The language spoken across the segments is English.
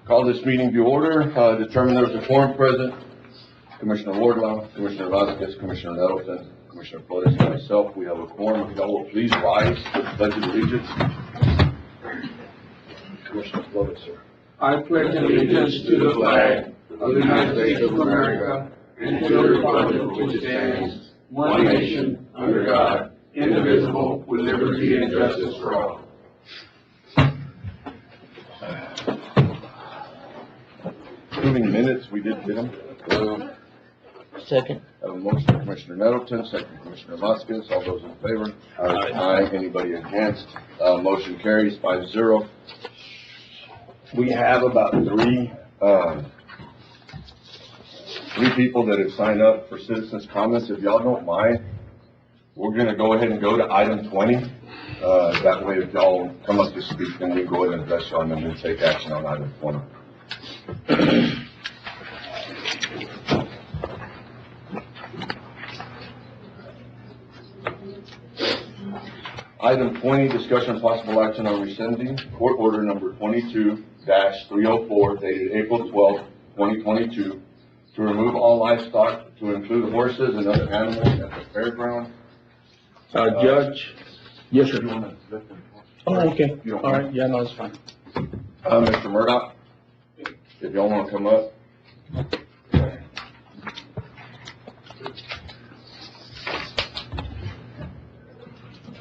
Call this meeting to order. Determine there was a quorum present. Commissioner Wardlaw, Commissioner Vasquez, Commissioner Nettleton, Commissioner Flores, and myself. We have a quorum. If y'all will please rise for the Pledge of Allegiance. Commissioner Flores, sir. I pledge allegiance to the flag of the United States of America and to the republic which stands, one nation, under God, indivisible, with liberty and justice for all. Approving minutes, we did get them. Second. I have a motion from Commissioner Nettleton, second Commissioner Vasquez. All those in favor? Aye. Anybody against? Motion carries 5-0. We have about three people that have signed up for citizens' comments. If y'all don't mind, we're going to go ahead and go to item 20. That way, if y'all come up to speak, then we go ahead and address you on them and take action on item 20. Item 20, discussion and possible action on rescinding court order number 22-304 dated April 12, 2022 to remove all livestock to include horses and other animals at the fairground. Judge? Yes, sir. Oh, okay. All right. Yeah, no, it's fine. Mr. Murdoch, if y'all want to come up.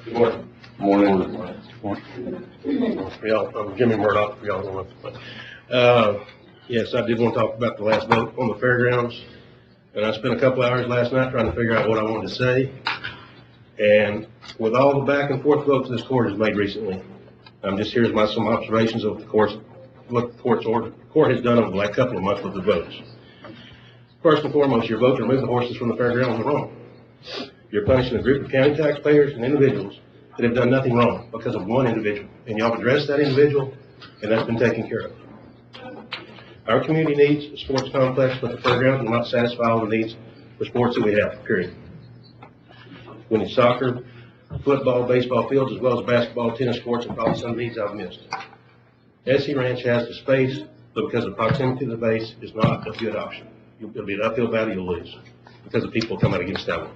Good morning. Morning. I'm Jimmy Murdoch, for y'all don't know. Yes, I did want to talk about the last vote on the fairgrounds. And I spent a couple hours last night trying to figure out what I wanted to say. And with all the back and forth votes this court has made recently, I'm just here's some observations of what the court has done over the last couple of months with the votes. First and foremost, your vote to remove the horses from the fairgrounds is wrong. You're punishing a group of county taxpayers and individuals that have done nothing wrong because of one individual. And y'all have addressed that individual, and that's been taken care of. Our community needs a sports complex, but the fairgrounds will not satisfy all the needs for sports that we have, period. We need soccer, football, baseball fields, as well as basketball, tennis courts, and probably some needs I've missed. SC Ranch has the space, but because of proximity to the base, is not a good option. It'll be an uphill battle you'll lose because of people coming out against that one.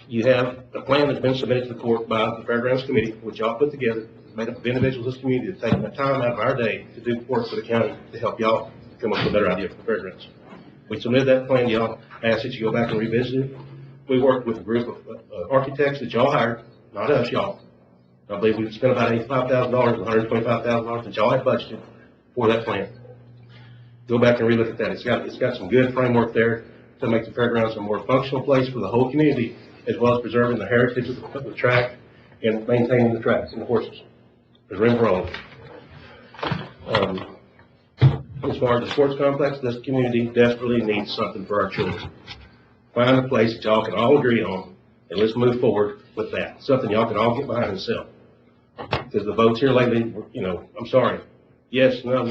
You have a plan that's been submitted to the court by the Fairgrounds Committee, which y'all put together, made up of individuals in this community that taken the time out of our day to do work for the county to help y'all come up with a better idea for the fairgrounds. We submitted that plan to y'all, asked that you go back and revisit it. We worked with a group of architects that y'all hired, not us, y'all. I believe we spent about $85,000, $125,000 that y'all had budgeted for that plan. Go back and relook at that. It's got some good framework there to make the fairgrounds a more functional place for the whole community, as well as preserving the heritage of the track and maintaining the tracks and the horses. There's room for all of them. As far as the sports complex, this community desperately needs something for our children. Find a place that y'all can all agree on, and let's move forward with that. Something y'all can all get behind and sell. Because the votes here lately, I'm sorry. Yes, no,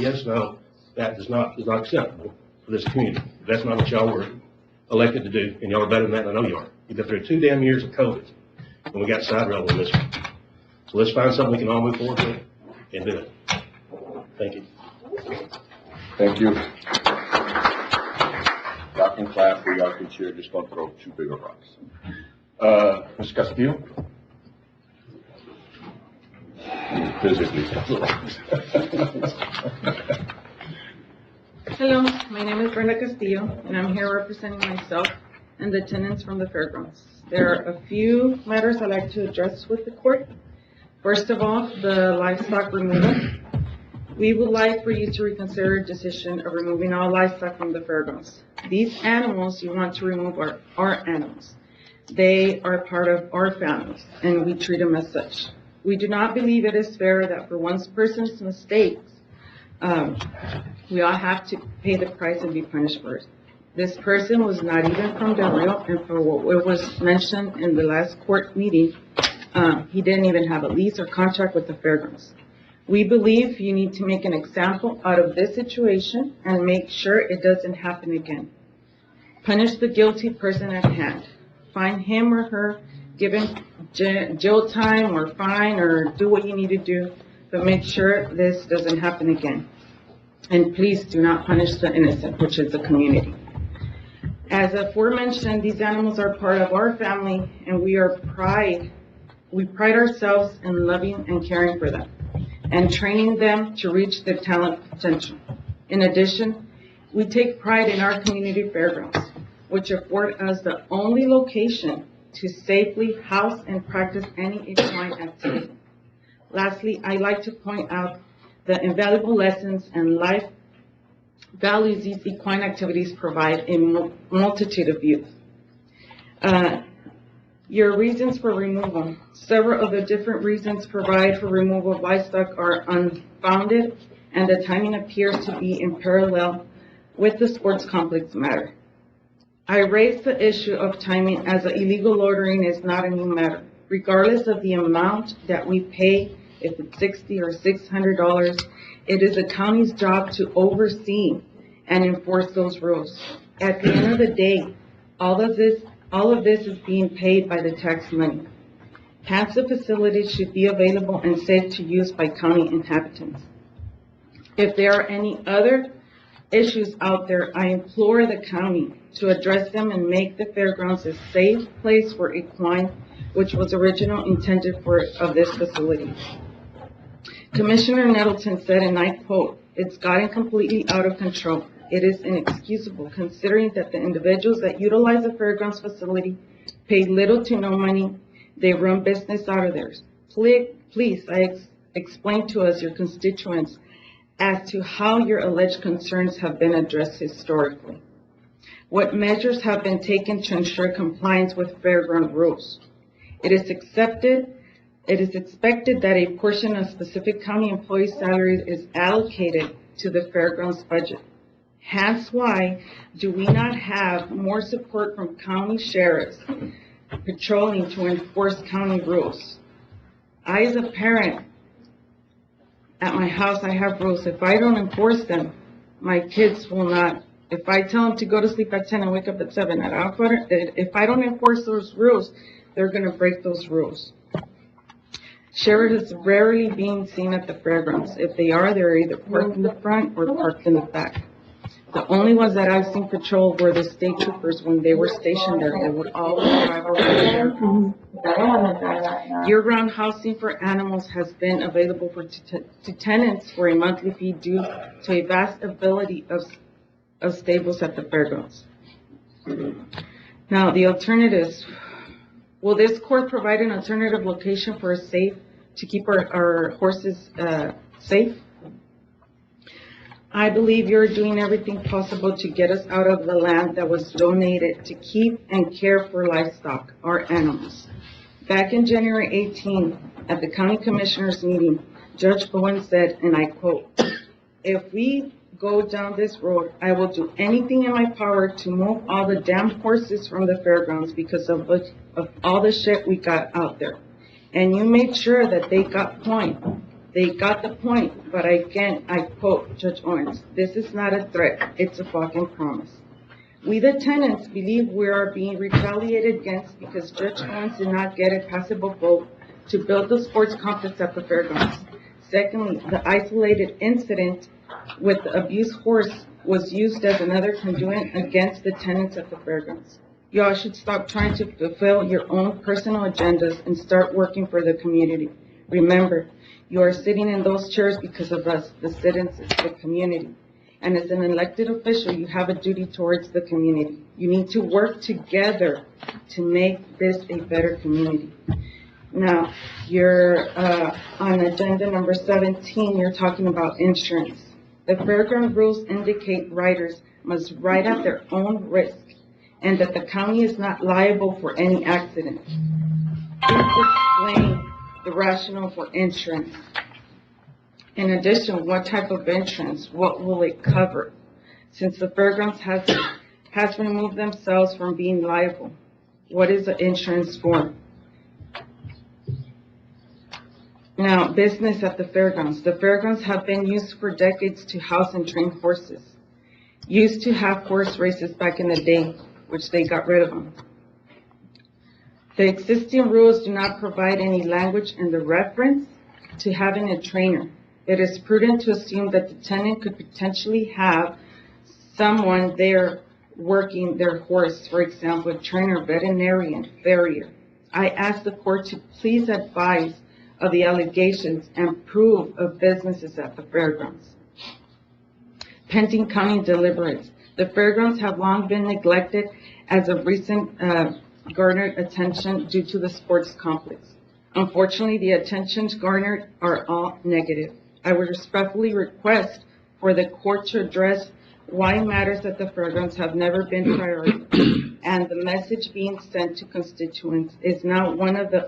that is not acceptable for this community. That's not what y'all were elected to do, and y'all are better than that, and I know you are. You've been through 2 damn years of COVID, and we got side railed on this one. So let's find something we can all move forward with and do it. Thank you. Thank you. Y'all can clap or y'all can cheer. Just don't throw too big of rocks. Ms. Castillo? Physically throw the rocks. Hello, my name is Brenda Castillo, and I'm here representing myself and the tenants from the fairgrounds. There are a few matters I'd like to address with the court. First of all, the livestock removal. We would like for you to reconsider a decision of removing all livestock from the fairgrounds. These animals you want to remove are our animals. They are part of our families, and we treat them as such. We do not believe it is fair that for one person's mistakes, we all have to pay the price and be punished for it. This person was not even from Del Rio, and for what was mentioned in the last court meeting, he didn't even have a lease or contract with the fairgrounds. We believe you need to make an example out of this situation and make sure it doesn't happen again. Punish the guilty person at hand. Find him or her, give him jail time or fine or do what you need to do but make sure this doesn't happen again. And please do not punish the innocent, which is the community. As aforementioned, these animals are part of our family, and we pride ourselves in loving and caring for them and training them to reach their talent potential. In addition, we take pride in our community fairgrounds, which afford us the only location to safely house and practice any equine activity. Lastly, I'd like to point out the invaluable lessons and life values these equine activities provide in multitude of youth. Your reasons for removal. Several of the different reasons provided for removal of livestock are unfounded, and the timing appears to be in parallel with the sports complex matter. I raise the issue of timing as illegal loitering is not a new matter. Regardless of the amount that we pay, if it's $60 or $600, it is the county's job to oversee and enforce those rules. At the end of the day, all of this is being paid by the tax money. Hence, the facilities should be available and safe to use by county inhabitants. If there are any other issues out there, I implore the county to address them and make the fairgrounds a safe place for equine, which was originally intended for of this facility. Commissioner Nettleton said, and I quote, "It's gotten completely out of control. It is inexcusable considering that the individuals that utilize the fairgrounds facility pay little to no money. They run business out of theirs. Please, explain to us, your constituents, as to how your alleged concerns have been addressed historically. What measures have been taken to ensure compliance with fairground rules? It is expected that a portion of specific county employees' salaries is allocated to the fairgrounds budget. Hence why do we not have more support from county sheriffs patrolling to enforce county rules? I, as a parent, at my house, I have rules. If I don't enforce them, my kids will not. If I tell them to go to sleep at 10 and wake up at 7, if I don't enforce those rules, they're going to break those rules. Sheriff is rarely being seen at the fairgrounds. If they are, they're either parked in the front or parked in the back. The only ones that I've seen patrol were the state troopers when they were stationed there. They would always drive around there. Year-round housing for animals has been available to tenants for a monthly fee due to a vast ability of stables at the fairgrounds. Now, the alternatives. Will this court provide an alternative location to keep our horses safe? I believe you're doing everything possible to get us out of the land that was donated to keep and care for livestock, our animals. Back in January 18, at the county commissioners meeting, Judge Bowen said, and I quote, "If we go down this road, I will do anything in my power to move all the damn horses from the fairgrounds because of all the shit we got out there." And you made sure that they got the point, but again, I quote Judge Owens, "This is not a threat, it's a fucking promise." We, the tenants, believe we are being retaliated against because Judge Owens did not get a passable vote to build the sports complex at the fairgrounds. Secondly, the isolated incident with the abused horse was used as another conduit against the tenants at the fairgrounds. Y'all should stop trying to fulfill your own personal agendas and start working for the community. Remember, you are sitting in those chairs because of us, the citizens, the community. And as an elected official, you have a duty towards the community. You need to work together to make this a better community. Now, you're on agenda number 17, you're talking about insurance. The fairground rules indicate riders must ride at their own risk and that the county is not liable for any accident. Please explain the rationale for insurance. In addition, what type of insurance? What will it cover? Since the fairgrounds has removed themselves from being liable, what is the insurance for? Now, business at the fairgrounds. The fairgrounds have been used for decades to house and train horses. Used to have horse races back in the day, which they got rid of them. The existing rules do not provide any language in the reference to having a trainer. It is prudent to assume that the tenant could potentially have someone there working their horse, for example, a trainer, veterinarian, farrier. I ask the court to please advise of the allegations and proof of businesses at the fairgrounds. Pending county deliberates. The fairgrounds have long been neglected as of recent garnered attention due to the sports complex. Unfortunately, the attentions garnered are all negative. I would respectfully request for the court to address why matters at the fairgrounds have never been prioritized, and the message being sent to constituents is now one of the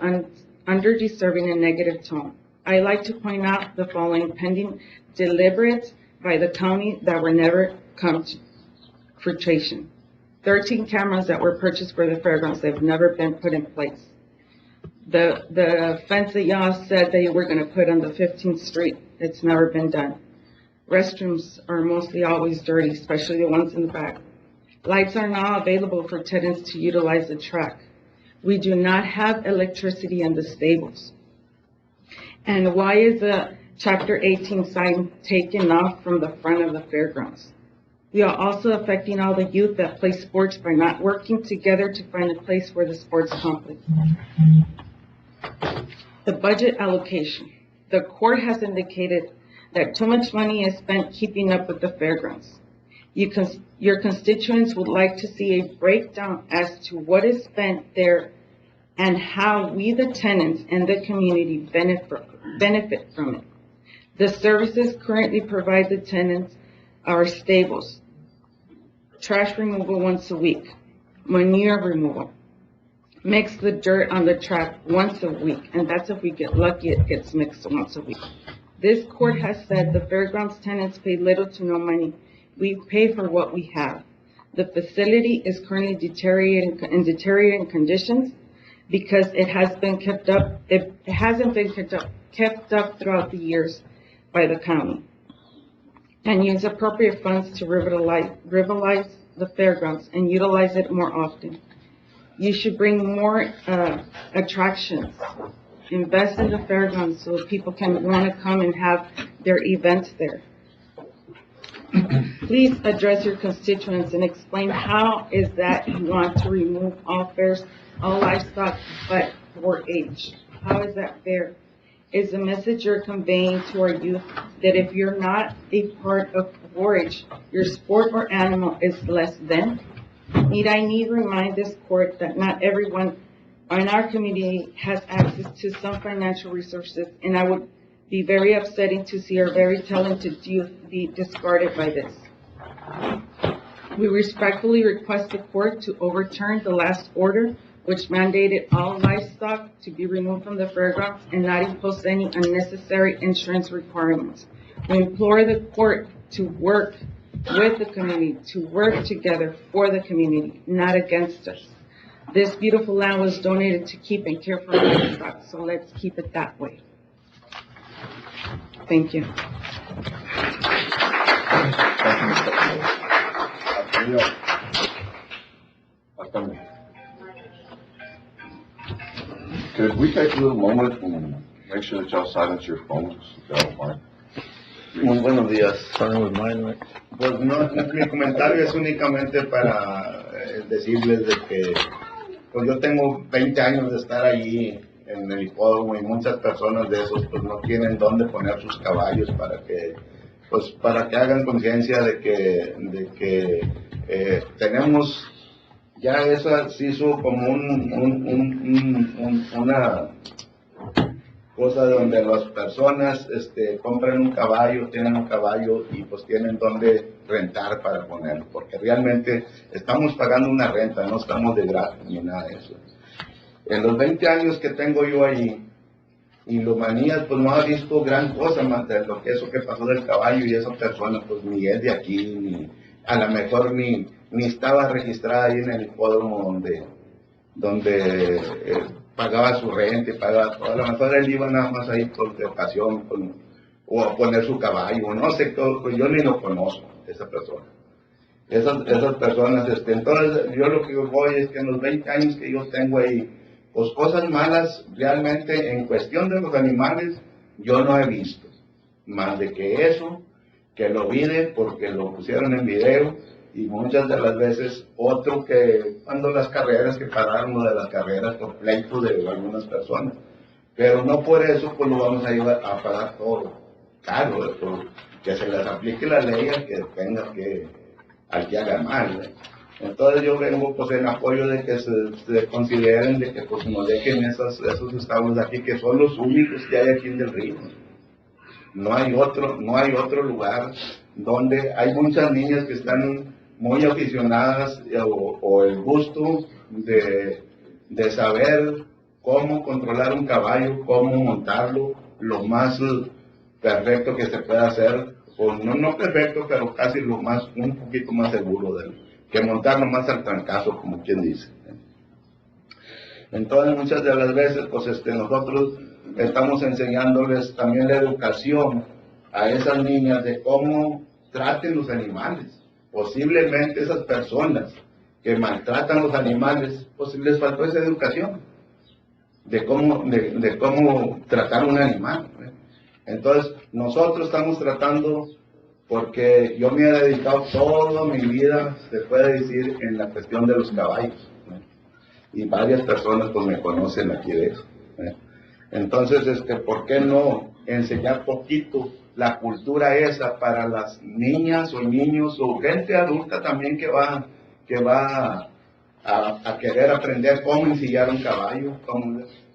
under-deserving and negative tone. I like to point out the following pending deliberates by the county that were never come to fruition. 13 cameras that were purchased for the fairgrounds, they've never been put in place. The fence that y'all said they were gonna put on the 15th Street, it's never been done. Restrooms are mostly always dirty, especially the ones in the back. Lights are not available for tenants to utilize the track. We do not have electricity in the stables. And why is the Chapter 18 sign taken off from the front of the fairgrounds? We are also affecting all the youth that play sports by not working together to find a place for the sports complex. The budget allocation. The court has indicated that too much money is spent keeping up with the fairgrounds. Your constituents would like to see a breakdown as to what is spent there and how we, the tenants and the community, benefit from it. The services currently provide the tenants are stables, trash removal once a week, manure removal, mix the dirt on the track once a week, and that's if we get lucky, it gets mixed once a week. This court has said the fairgrounds tenants pay little to no money. We pay for what we have. The facility is currently deteriorating conditions because it has been kept up. It hasn't been kept up throughout the years by the county, and use appropriate funds to revitalize the fairgrounds and utilize it more often. You should bring more attractions. Invest in the fairgrounds so people can want to come and have their events there. Please address your constituents and explain how is that you want to remove all fairs, all livestock, but 4-H. How is that fair? Is the message you're conveying to our youth that if you're not a part of 4-H, your sport or animal is less than? Need I remind this court that not everyone in our community has access to some financial resources, and I would be very upsetting to see our very talented youth be discarded by this. We respectfully request the court to overturn the last order, which mandated all livestock to be removed from the fairgrounds and not impose any unnecessary insurance requirements. We implore the court to work with the community, to work together for the community, not against us. This beautiful land was donated to keep and care for livestock, so let's keep it that way. Thank you. Could we take a little moment and make sure that y'all silence your phones, if y'all don't mind? Muy buenos días. Starting with mine, right? Pues no, mi comentario es únicamente para decirles de que pues yo tengo 20 años de estar allí en el hipódromo y muchas personas de esos pues no tienen dónde poner sus caballos para que hagan conciencia de que tenemos ya esa se hizo como una cosa donde las personas compran un caballo, tienen un caballo y pues tienen donde rentar para ponerlo, porque realmente estamos pagando una renta, no estamos de gratis ni nada de eso. En los 20 años que tengo yo allí, y los manías pues no ha visto gran cosa más de lo que eso que pasó del caballo, y esa persona pues ni es de aquí, ni a lo mejor ni estaba registrada ahí en el hipódromo donde pagaba su renta y pagaba todo. A lo mejor él iba nada más ahí por ocasión o a poner su caballo, no sé, pues yo ni lo conozco, esa persona. Esas personas, entonces yo lo que voy es que en los 20 años que yo tengo ahí, pues cosas malas realmente en cuestión de los animales, yo no he visto más de que eso, que lo vine porque lo pusieron en video, y muchas de las veces otro que cuando las carreras, que pararon lo de las carreras por pleito de algunas personas, pero no por eso pues lo vamos a llevar a pagar todo caro, que se les aplique la ley al que tenga que, al que haga mal, ¿eh? Entonces yo vengo pues en apoyo de que se consideren de que pues nos dejen esos establos de aquí, que son los únicos que hay aquí en Del Río. No hay otro lugar donde hay muchas niñas que están muy aficionadas o el gusto de saber cómo controlar un caballo, cómo montarlo lo más perfecto que se pueda hacer, o no perfecto, pero casi un poquito más seguro de él, que montarlo más al trancazo, como quien dice. Entonces muchas de las veces pues nosotros estamos enseñándoles también la educación a esas niñas de cómo traten los animales. Posiblemente esas personas que maltratan los animales, pues les faltó esa educación de cómo tratar un animal, ¿eh? Entonces nosotros estamos tratando, porque yo me he dedicado toda mi vida, se puede decir, en la cuestión de los caballos, ¿eh? Y varias personas pues me conocen aquí de eso, ¿eh? Entonces, ¿por qué no enseñar poquito la cultura esa para las niñas o niños o gente adulta también que va a querer aprender cómo ensillar un caballo?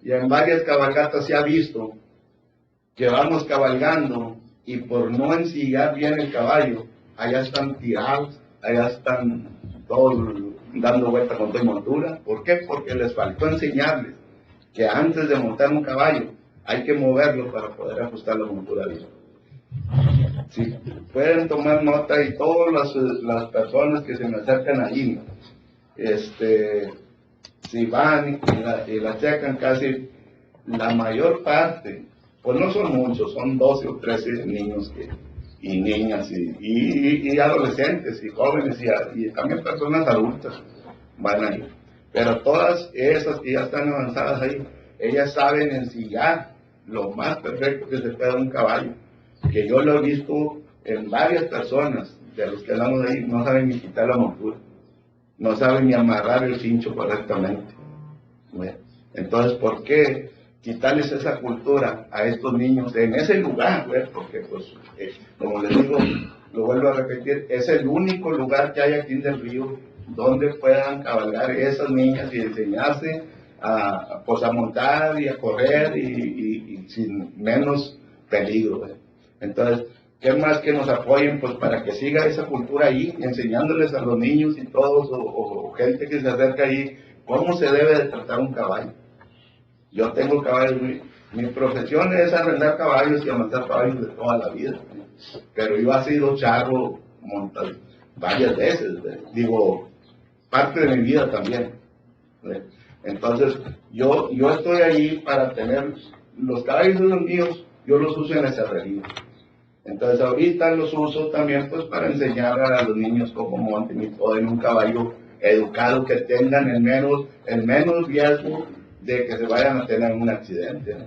Y en varias cabalgatas se ha visto que vamos cabalgando y por no ensillar bien el caballo, allá están tirados, allá están todos dando vuelta con toda montura. ¿Por qué? Porque les faltó enseñarles que antes de montar un caballo hay que moverlo para poder ajustar la montura bien. Si pueden tomar nota, y todas las personas que se me acercan allí, si van y la checan, casi la mayor parte, pues no son muchos, son 12 o 13 niños y niñas y adolescentes y jóvenes y también personas adultas van ahí. Pero todas esas que ya están avanzadas ahí, ellas saben ensillar lo más perfecto que se pueda un caballo, que yo lo he visto en varias personas de los que hablamos ahí, no saben ni quitar la montura, no saben ni amarrar el cincho correctamente. Bueno, entonces, ¿por qué quitarles esa cultura a estos niños en ese lugar? Bueno, porque pues, como les digo, lo vuelvo a repetir, es el único lugar que hay aquí en Del Río donde puedan cabalgar esas niñas y enseñarse a montar y a correr y sin menos peligro, ¿eh? Entonces, ¿qué más que nos apoyen pues para que siga esa cultura ahí, enseñándoles a los niños y todos, o gente que se acerca ahí, cómo se debe de tratar un caballo? Yo tengo caballos, mi profesión es arrendar caballos y amontar caballos de toda la vida, ¿eh? Pero yo he sido charro varias veces, ¿eh? Digo, parte de mi vida también, ¿eh? Entonces, yo estoy ahí para tener los caballos de los míos, yo los uso en la cerrería. Entonces, ahorita los uso también pues para enseñar a los niños cómo monten y todo en un caballo educado, que tengan el menos riesgo de que se vayan a tener un accidente, ¿no?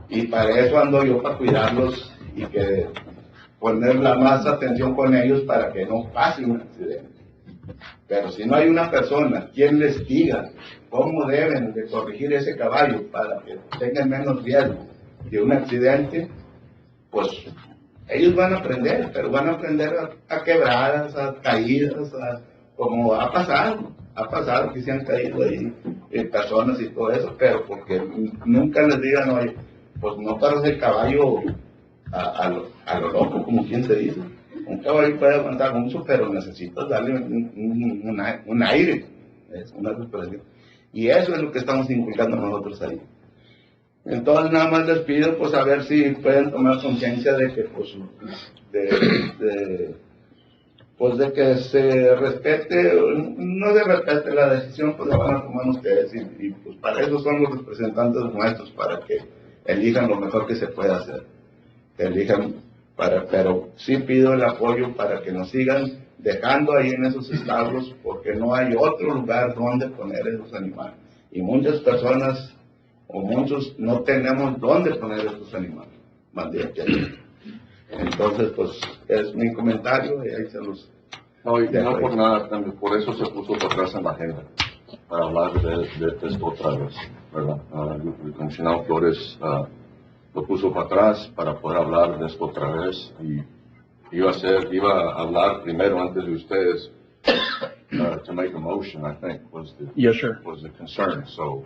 Y para eso ando yo, para cuidarlos y que poner la más atención con ellos para que no pase un accidente. Pero si no hay una persona quien les diga cómo deben de corregir ese caballo para que tengan menos riesgo de un accidente, pues ellos van a aprender, pero van a aprender a quebradas, a caídas, como ha pasado que se han caído ahí personas y todo eso, pero porque nunca les digan, oye, pues no paras el caballo a lo loco, como quien se dice. Un caballo puede aguantar mucho, pero necesitas darle un aire, es una respiración. Y eso es lo que estamos inculcando nosotros ahí. Entonces nada más les pido pues a ver si pueden tomar conciencia de que pues de que se respete, no se respete la decisión, pues la van a tomar ustedes y pues para eso son los representantes nuestros, para que elijan lo mejor que se pueda hacer, pero sí pido el apoyo para que nos sigan dejando ahí en esos establos, porque no hay otro lugar donde poner esos animales, y muchas personas o muchos no tenemos dónde poner estos animales. mandé a que. Entonces, pues, es mi comentario y ahí se los... No, y no por nada, también, por eso se puso por atrás en la agenda, para hablar de esto otra vez, ¿verdad? El comisionado Flores lo puso para atrás para poder hablar de esto otra vez y iba a hablar primero antes de ustedes to make a motion, I think, was the concern. So,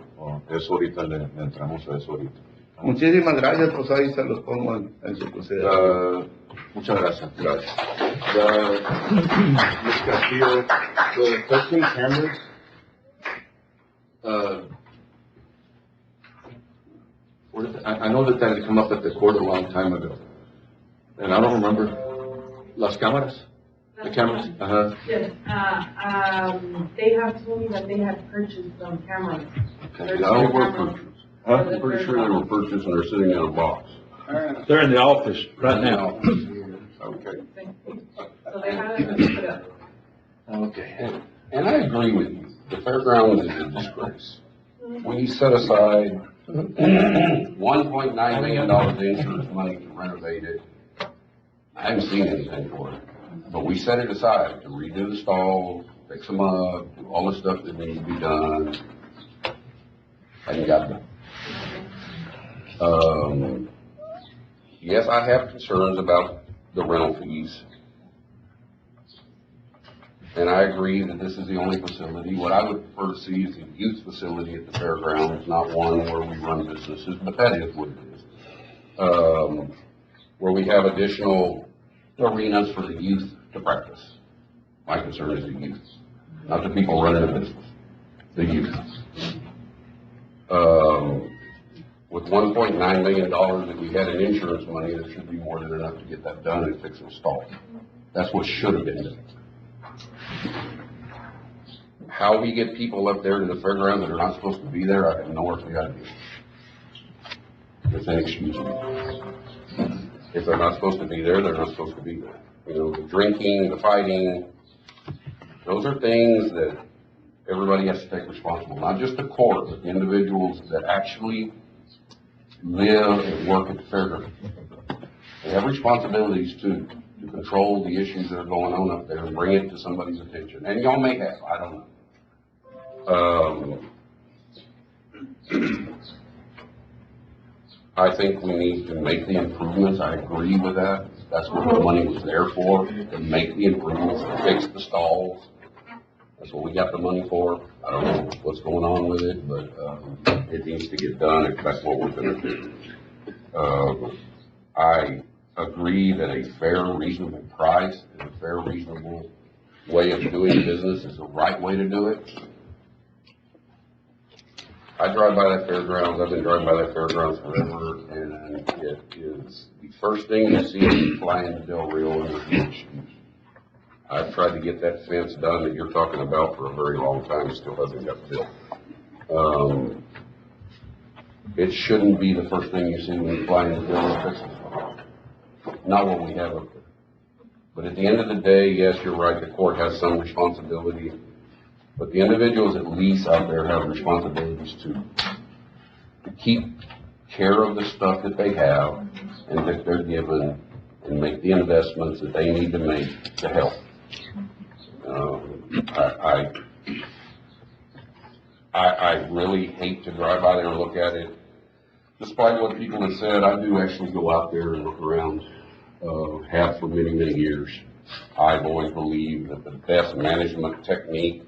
eso ahorita le entramos a eso ahorita. Muchísimas gracias, pues ahí se los pongo en su consideración. Muchas gracias. Gracias. Ms. Castillo, the 13 cameras, I know that had come up at the court a long time ago, and I don't remember. Las cámaras? The cameras? Uh-huh. Yes, they have told me that they had purchased some cameras. Okay. There's I don't some work cameras. Huh? I'm pretty sure they were purchased and they're sitting in a box. They're in the office right now. Okay. So they haven't been put up. okay, and I agree with you, the fairgrounds is a disgrace. We set aside $1.9 million in insurance money to renovate it. I haven't seen anything for it, but we set it aside to redo the stalls, fix them up, do all the stuff that needs to be done. Hadn't got done. Yes, I have concerns about the rental fees. And I agree that this is the only facility. What I would prefer to see is a youth facility at the fairgrounds, not one where we run businesses, but that is what it is. Where we have additional arenas for the youth to practice. My concern is the youth, not the people running the business, the youth. With $1.9 million that we had in insurance money, there should be more than enough to get that done and fix the stall. That's what should have been done. How we get people up there to the fairground that are not supposed to be there, I have no earthly idea. It's inexcusable. If they're not supposed to be there, they're not supposed to be there. You know, the drinking, the fighting, those are things that everybody has to take responsible, not just the court, but the individuals that actually live and work at the fairground. They have responsibilities to control the issues that are going on up there and bring it to somebody's attention. And y'all may have, I don't know. I think we need to make the improvements. I agree with that. That's what the money was there for, to make the improvements, to fix the stalls. That's what we got the money for. I don't know what's going on with it, but it needs to get done if that's what we're going to do. I agree that a fair, reasonable price and a fair, reasonable way of doing business is the right way to do it. I drive by that fairgrounds. I've been driving by that fairgrounds forever, and it is the first thing you see when you fly into Del Rio and there's no excuse. I've tried to get that fence done that you're talking about for a very long time. It still hasn't got built. It shouldn't be the first thing you see when you fly into Del Rio. Not what we have up there. But at the end of the day, yes, you're right. The court has some responsibility. But the individuals at least out there have responsibilities to keep care of the stuff that they have and that they're given and make the investments that they need to make to help. I really hate to drive by there and look at it. Despite what people have said, I do actually go out there and look around, have for many, many years. I've always believed that the best management technique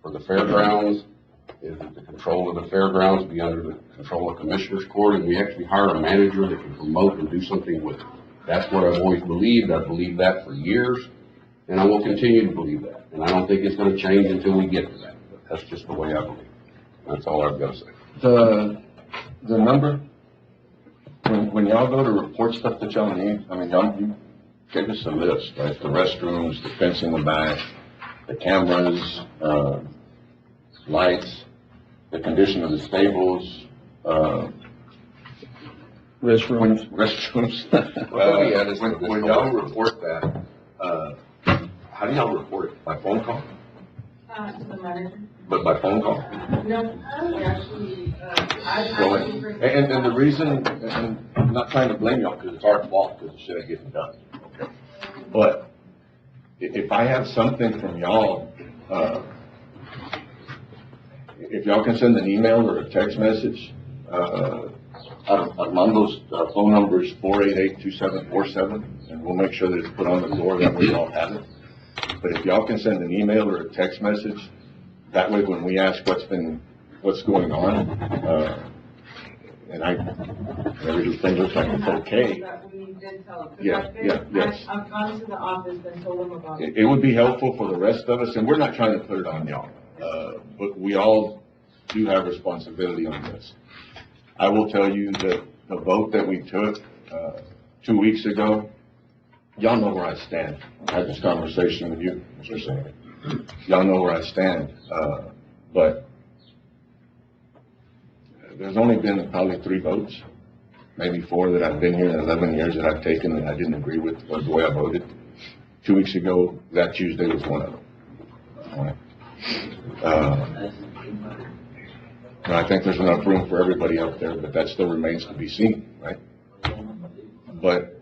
for the fairgrounds is that the control of the fairgrounds be under the control of Commissioner's Court, and we actually hire a manager that can promote and do something with it. That's what I've always believed. I've believed that for years, and I will continue to believe that. And I don't think it's going to change until we get to that. But that's just the way I believe. That's all I've got to say. The number, when y'all go to report stuff that y'all need, I mean, you give us a list, right? The restrooms, the fence in the back, the cameras, lights, the condition of the stables, restrooms. When y'all report that, how do y'all report it? By phone call? To the manager. But by phone call? No, we actually, And the reason, and I'm not trying to blame y'all, because it's our fault, because the shit ain't getting done, okay? But if I have something from y'all, if y'all can send an email or a text message, Armando's phone number is 488-2747, and we'll make sure that it's put on the door, that way y'all have it. But if y'all can send an email or a text message, that way when we ask what's going on, and everything looks like it's okay. That we did tell them. Yes. I've gone to the office and told them about it. It would be helpful for the rest of us, and we're not trying to put it on y'all, but we all do have responsibility on this. I will tell you that the vote that we took 2 weeks ago, y'all know where I stand. I had this conversation with you, Mr. Singh. Y'all know where I stand, but there's only been probably 3 votes, maybe 4 that I've been here in 11 years that I've taken that I didn't agree with the way I voted. 2 weeks ago, that Tuesday was one of them. All right. And I think there's enough room for everybody up there, but that still remains to be seen, right? But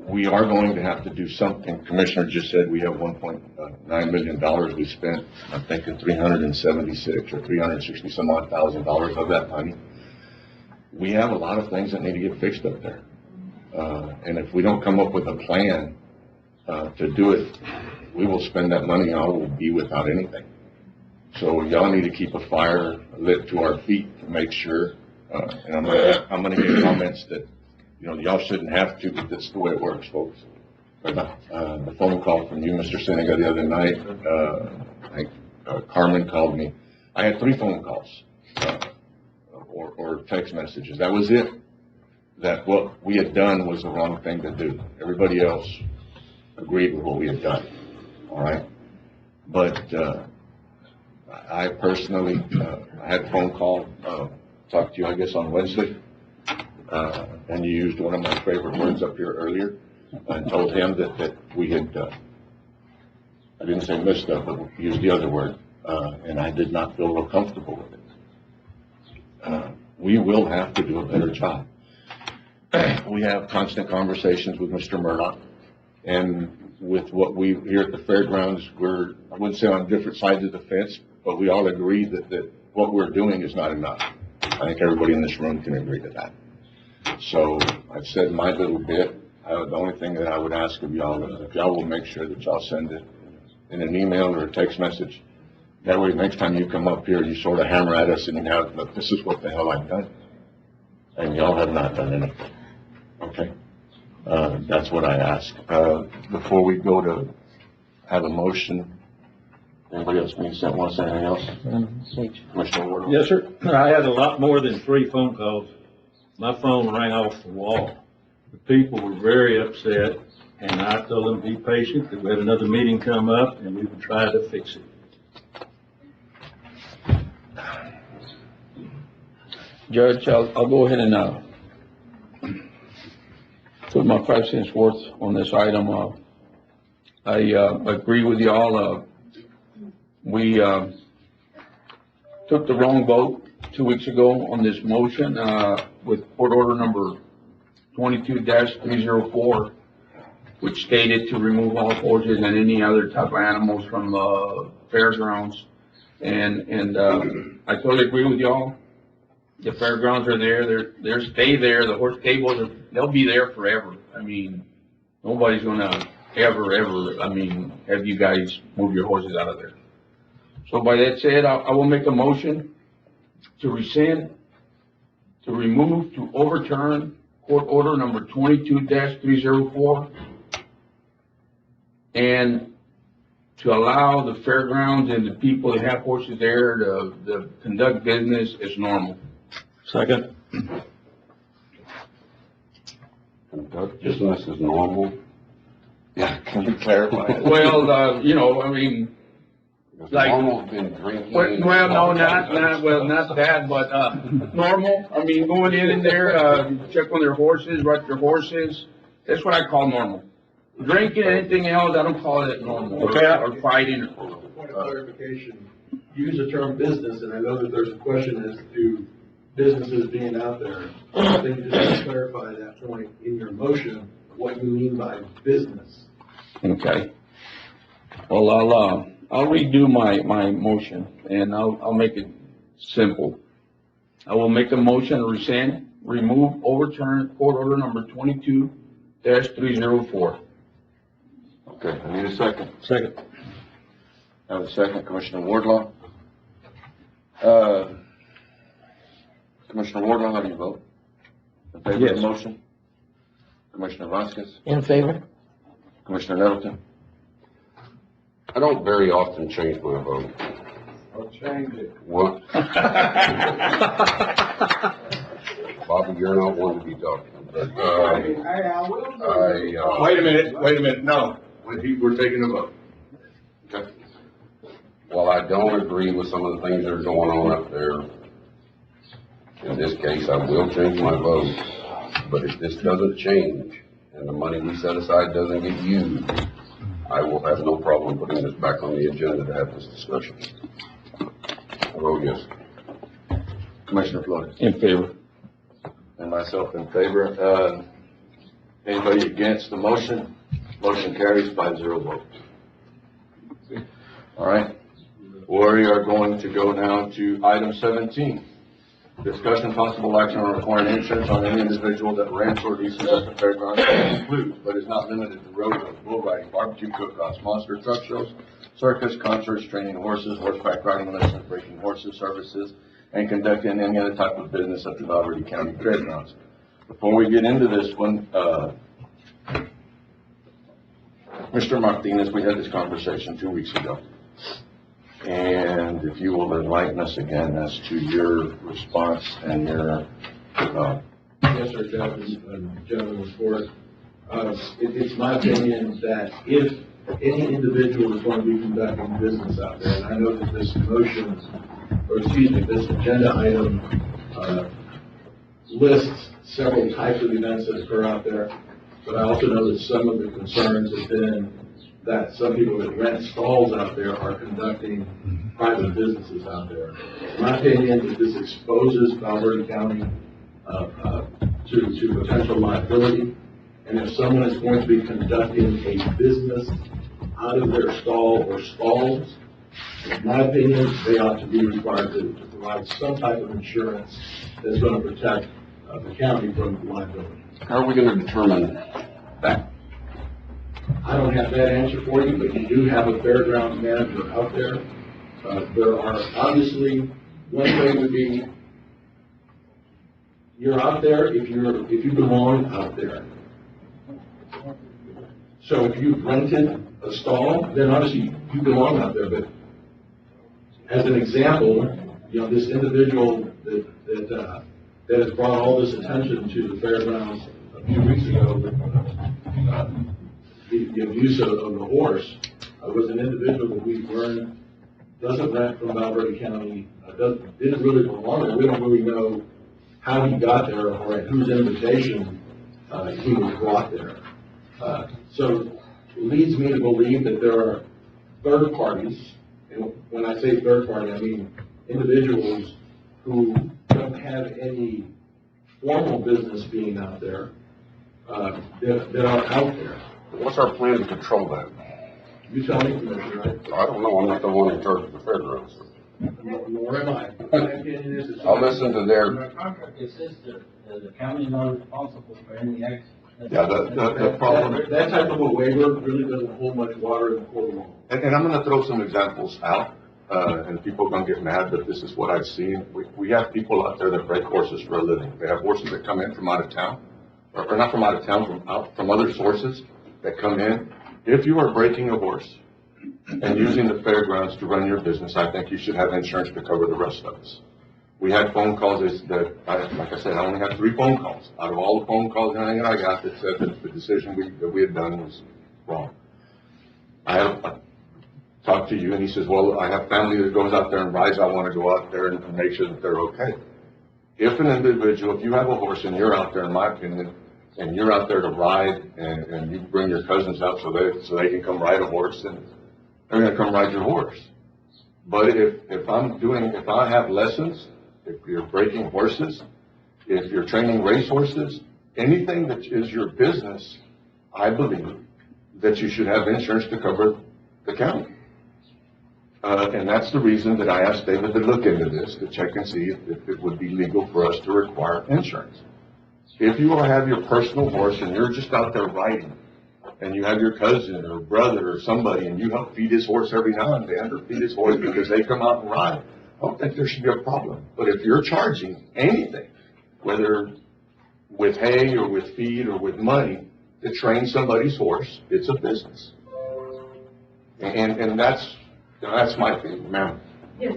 we are going to have to do something. Commissioner just said we have $1.9 million. We spent, I'm thinking, 376 or 360 some odd $1,000 of that money. We have a lot of things that need to get fixed up there. And if we don't come up with a plan to do it, we will spend that money and I will be without anything. So y'all need to keep a fire lit to our feet to make sure, and I'm gonna get comments that, you know, y'all shouldn't have to, but that's the way it works, folks. But, the phone call from you, Mr. Seneca, the other night, Carmen called me. I had 3 phone calls, or text messages. That was it. That what we had done was the wrong thing to do. Everybody else agreed with what we had done. All right. But, I personally, I had a phone call, talked to you, I guess, on Wednesday, and you used one of my favorite words up here earlier, and told him that we had, I didn't say messed up, but used the other word, and I did not feel real comfortable with it. We will have to do a better job. We have constant conversations with Mr. Murdoch, and with what we here at the fairgrounds, I wouldn't say on different sides of the fence, but we all agree that what we're doing is not enough. I think everybody in this room can agree to that. So I've said my little bit. The only thing that I would ask of y'all is if y'all will make sure that y'all send it in an email or a text message. That way, next time you come up here, you sort of hammer at us and you have, look, this is what the hell I've done. And y'all have not done anything. Okay? That's what I ask. Before we go to have a motion, anybody else want to say anything else? Commissioner Ward? Yes, sir. I had a lot more than 3 phone calls. My phone rang off the wall. The people were very upset, and I told them be patient, that we had another meeting come up, and we would try to fix it. Judge, I'll go ahead and put my 5 cents worth on this item. I agree with y'all. We took the wrong vote 2 weeks ago on this motion with court order number 22-304, which stated to remove all horses and any other type of animals from fairgrounds. And I totally agree with y'all. The fairgrounds are there. They're stay there. The horse stables, they'll be there forever. I mean, nobody's gonna ever, have you guys move your horses out of there. So by that said, I will make a motion to rescind, to remove, to overturn court order number 22-304, and to allow the fairgrounds and the people that have horses there to conduct business as normal. Second. Conduct business as normal? Yeah, can you clarify it? Well, like, Normal's been drinking. well, no, not that, but, normal. I mean, going in there, check on their horses, rut their horses. That's what I call normal. Drinking, anything else, I don't call it normal. Okay. Or fighting. Point of clarification, use the term business, and I know that there's a question as to businesses being out there. I think just to clarify that point in your motion, what you mean by business. Okay. Well, I'll redo my motion, and I'll make it simple. I will make a motion to rescind, remove, overturn court order number 22-304. Okay, I need a second. Second. I have a second, Commissioner Wardlaw. Commissioner Wardlaw, how do you vote? In favor of Yes. the motion? Commissioner Vasquez? In favor? Commissioner Nettleton? I don't very often change my vote. I'll change it. What? Bobby, you're not one to be talking, but, Wait a minute, no, we're taking a vote. Okay. while I don't agree with some of the things that are going on up there, in this case, I will change my vote. But if this doesn't change and the money we set aside doesn't get used, I will have no problem putting this back on the agenda to have this discussion. I vote yes. Commissioner Flores? In favor. And myself in favor. Anybody against the motion? Motion carries 5-0 votes. All right. We are going to go now to item 17. Discussion possible action on requiring insurance on any individual that rents or leases at the fairgrounds includes, but is not limited to rodeo, bull riding, barbecue cook-offs, monster truck shows, circus, concerts, training horses, horseback riding lessons, breaking horses services, and conducting any other type of business at the Valverde County Fairgrounds. Before we get into this one, Mr. Martinez, we had this conversation 2 weeks ago. And if you will enlighten us again as to your response and your, Yes, sir, Judge, and gentlemen, for it's my opinion that if any individual is going to be conducting business out there, and I know that this motion, or excuse me, this agenda item, lists several types of events that occur out there, but I also know that some of the concerns have been that some people that rent stalls out there are conducting private businesses out there. In my opinion, that this exposes Valverde County to potential liability, and if someone is going to be conducting a business out of their stall or stalls, in my opinion, they ought to be required to provide some type of insurance that's going to protect the county from liability. How are we going to determine that? I don't have that answer for you, but you do have a fairgrounds manager out there. There are obviously, one thing would be, you're out there if you belong out there. So if you've rented a stall, then obviously you belong out there, but as an example, you know, this individual that has brought all this attention to the fairgrounds a few weeks ago, the abuse of the horse, was an individual that we learned doesn't rent from Valverde County, didn't really belong there. We don't really know how he got there or at whose invitation he was brought there. So it leads me to believe that there are third parties, and when I say third party, I mean individuals who don't have any formal business being out there, that are out there. What's our plan to control that? You tell me, Commissioner, right? I don't know, I'm not the one in charge of the fairgrounds. Nor am I. My opinion is it's- I'll listen to their, The contract is the county is not responsible for any action. yeah, the problem. That type of a waiver really doesn't hold much water in the court of law. And I'm gonna throw some examples out, and people are gonna get mad, but this is what I've seen. We have people out there that break horses for a living. They have horses that come in from out of town, or not from out of town, from other sources that come in. If you are breaking a horse and using the fairgrounds to run your business, I think you should have insurance to cover the rest of us. We had phone calls like I said, I only had 3 phone calls. Out of all the phone calls and everything that I got that said that the decision that we had done was wrong. I talked to you and he says, well, I have family that goes out there and rides. I want to go out there and make sure that they're okay. If an individual, if you have a horse and you're out there, in my opinion, and you're out there to ride and you bring your cousins out so they can come ride a horse, then they're going to come ride your horse. But if I have lessons If you're breaking horses, if you're training racehorses, anything that is your business, I believe that you should have insurance to cover the county. And that's the reason that I asked David to look into this, to check and see if it would be legal for us to require insurance. If you have your personal horse and you're just out there riding, and you have your cousin or brother or somebody, and you help feed his horse every now and then, or feed his horse because they come out and ride, I don't think there should be a problem. But if you're charging anything, whether with hay or with feed or with money, to train somebody's horse, it's a business. And that's my thing, ma'am. Yes,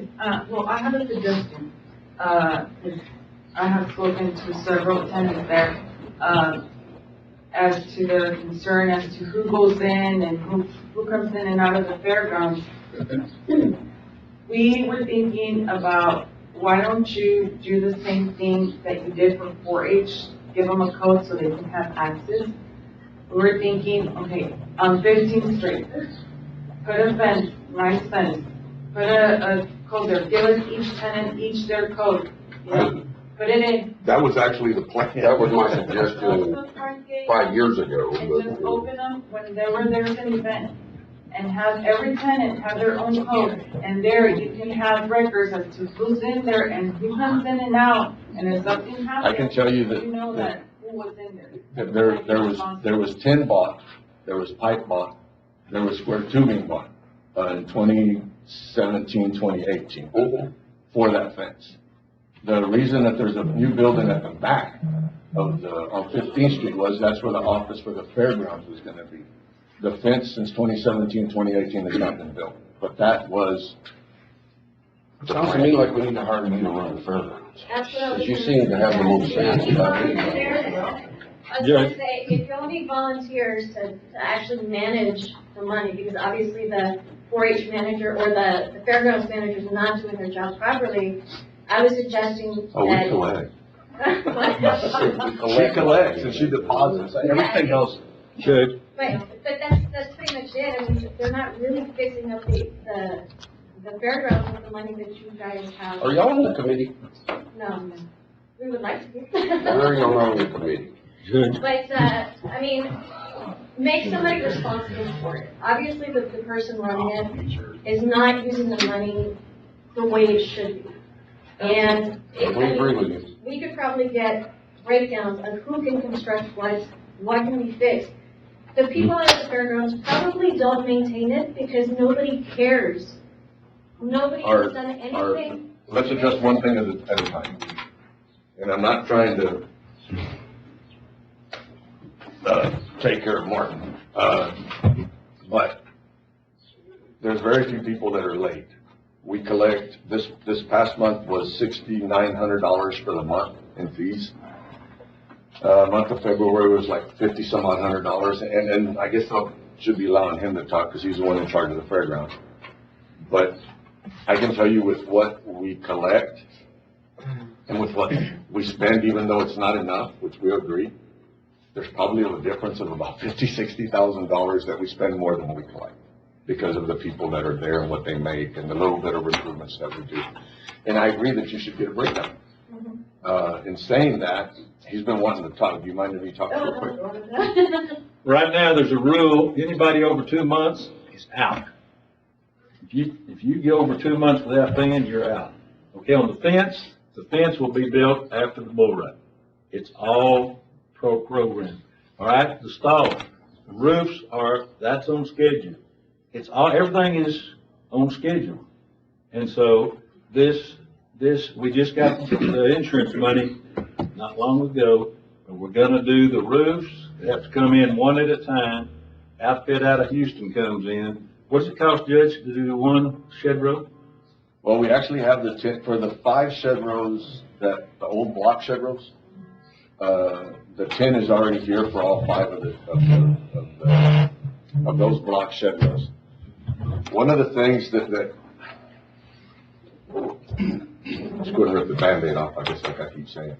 well, I have a suggestion. I have spoken to several tenants there, as to their concern as to who goes in and who comes in and out of the fairgrounds. We were thinking about, why don't you do the same thing that you did for 4-H, give them a code so they can have access. We were thinking, okay, on 15th Street, put a fence, nice fence, put a code there, give us each tenant, each their code, you know, put it in. That was actually the plan. That was my suggestion 5 years ago, And just open them whenever there's an event, and have every tenant have their own code, and there you can have records as to who's in there and who comes in and out, and if something happens, I can tell you that, you know that who was in there. that there was tin bought, there was pipe bought, there was square tubing bought, in 2017, 2018, for that fence. The reason that there's a new building at the back of on 15th Street was that's where the office for the fairgrounds was gonna be. The fence since 2017, 2018 has not been built, but that was. It sounds to me like we need to hire you to run the fairgrounds. That's what I was. Because you seem to have the most sense about it. I was gonna say, if y'all need volunteers to actually manage the money, because obviously the 4-H manager or the fairgrounds manager is not doing their job properly, I was suggesting Oh, we that. collect. She collects and she deposits, everything else. Judge, But that's pretty much it. I mean, they're not really fixing up the fairgrounds with the money that you guys have. Are y'all on the committee? No, we would like to be. Why are y'all not on the committee? Judge, But, I mean, make somebody responsible for it. Obviously, the person running it is not using the money the way it should be. And We agree with you. we could probably get breakdowns of who can construct what can be fixed. The people at the fairgrounds probably don't maintain it because nobody cares. Nobody has done anything. Let's address one thing at a time. And I'm not trying to take care of Martin, but there's very few people that are late. We collect, this past month was $6,900 for the month in fees. Month of February was like $50 some odd $100, and I guess I should be allowing him to talk because he's the one in charge of the fairgrounds. But I can tell you with what we collect and with what we spend, even though it's not enough, which we agree, there's probably a difference of about $50,000-$60,000 that we spend more than we collect because of the people that are there and what they make and the little bit of improvements that we do. And I agree that you should get a breakdown. In saying that, he's been wanting to talk. Do you mind if he talks real quick? right now, there's a rule, anybody over 2 months is out. If you go over 2 months without paying, you're out. Okay, on the fence will be built after the bull run. It's all programmed. All right, the stalls, the roofs that's on schedule. Everything is on schedule. And so we just got the insurance money not long ago, and we're gonna do the roofs. They have to come in one at a time. Outfit out of Houston comes in. What does it cost, Judge, to do one shed row? Well, we actually have for the 5 shed rows, the old block shed rows, the 10 is already here for all 5 of those block shed rows. One of the things that let's go and rip the Band-Aid off, I guess, like I keep saying.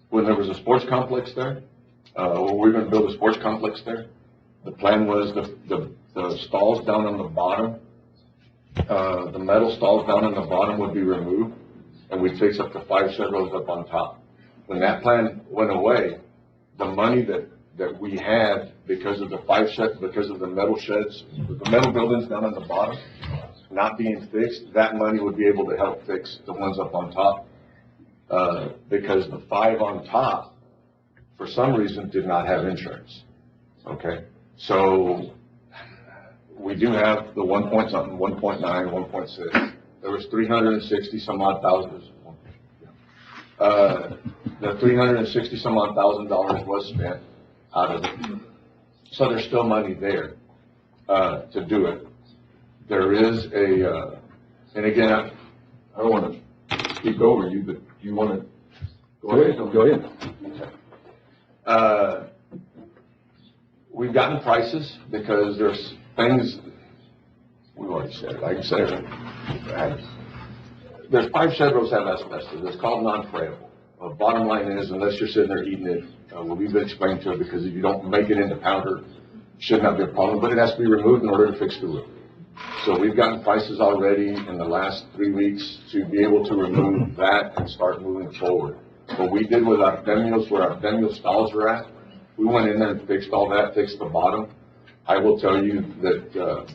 When there was a sports complex there, we were going to build a sports complex there. The plan was the stalls down on the bottom, the metal stalls down on the bottom would be removed, and we'd fix up to 5 shed rows up on top. When that plan went away, the money that we had because of the because of the metal sheds, the metal buildings down on the bottom, not being fixed, that money would be able to help fix the ones up on top. Because the 5 on top, for some reason, did not have insurance. Okay, so we do have the 1 point something, 1.9, 1.6. There was 360 some odd thousand. The 360 some odd $1,000 was spent out of it. So there's still money there to do it. There is and again, I don't want to speak over you, but do you want to go ahead? Go ahead. Okay. We've gotten prices because there's things, we've already said it, like I said, there's 5 shed rows have asbestos. It's called non-frayable. Bottom line is, unless you're sitting there eating it, well, we've explained to it, because if you don't make it into powder, it should not be a problem, but it has to be removed in order to fix the roof. So we've gotten prices already in the last 3 weeks to be able to remove that and start moving forward. What we did with our Femios, where our Femio stalls are at, we went in there and fixed all that, fixed the bottom. I will tell you that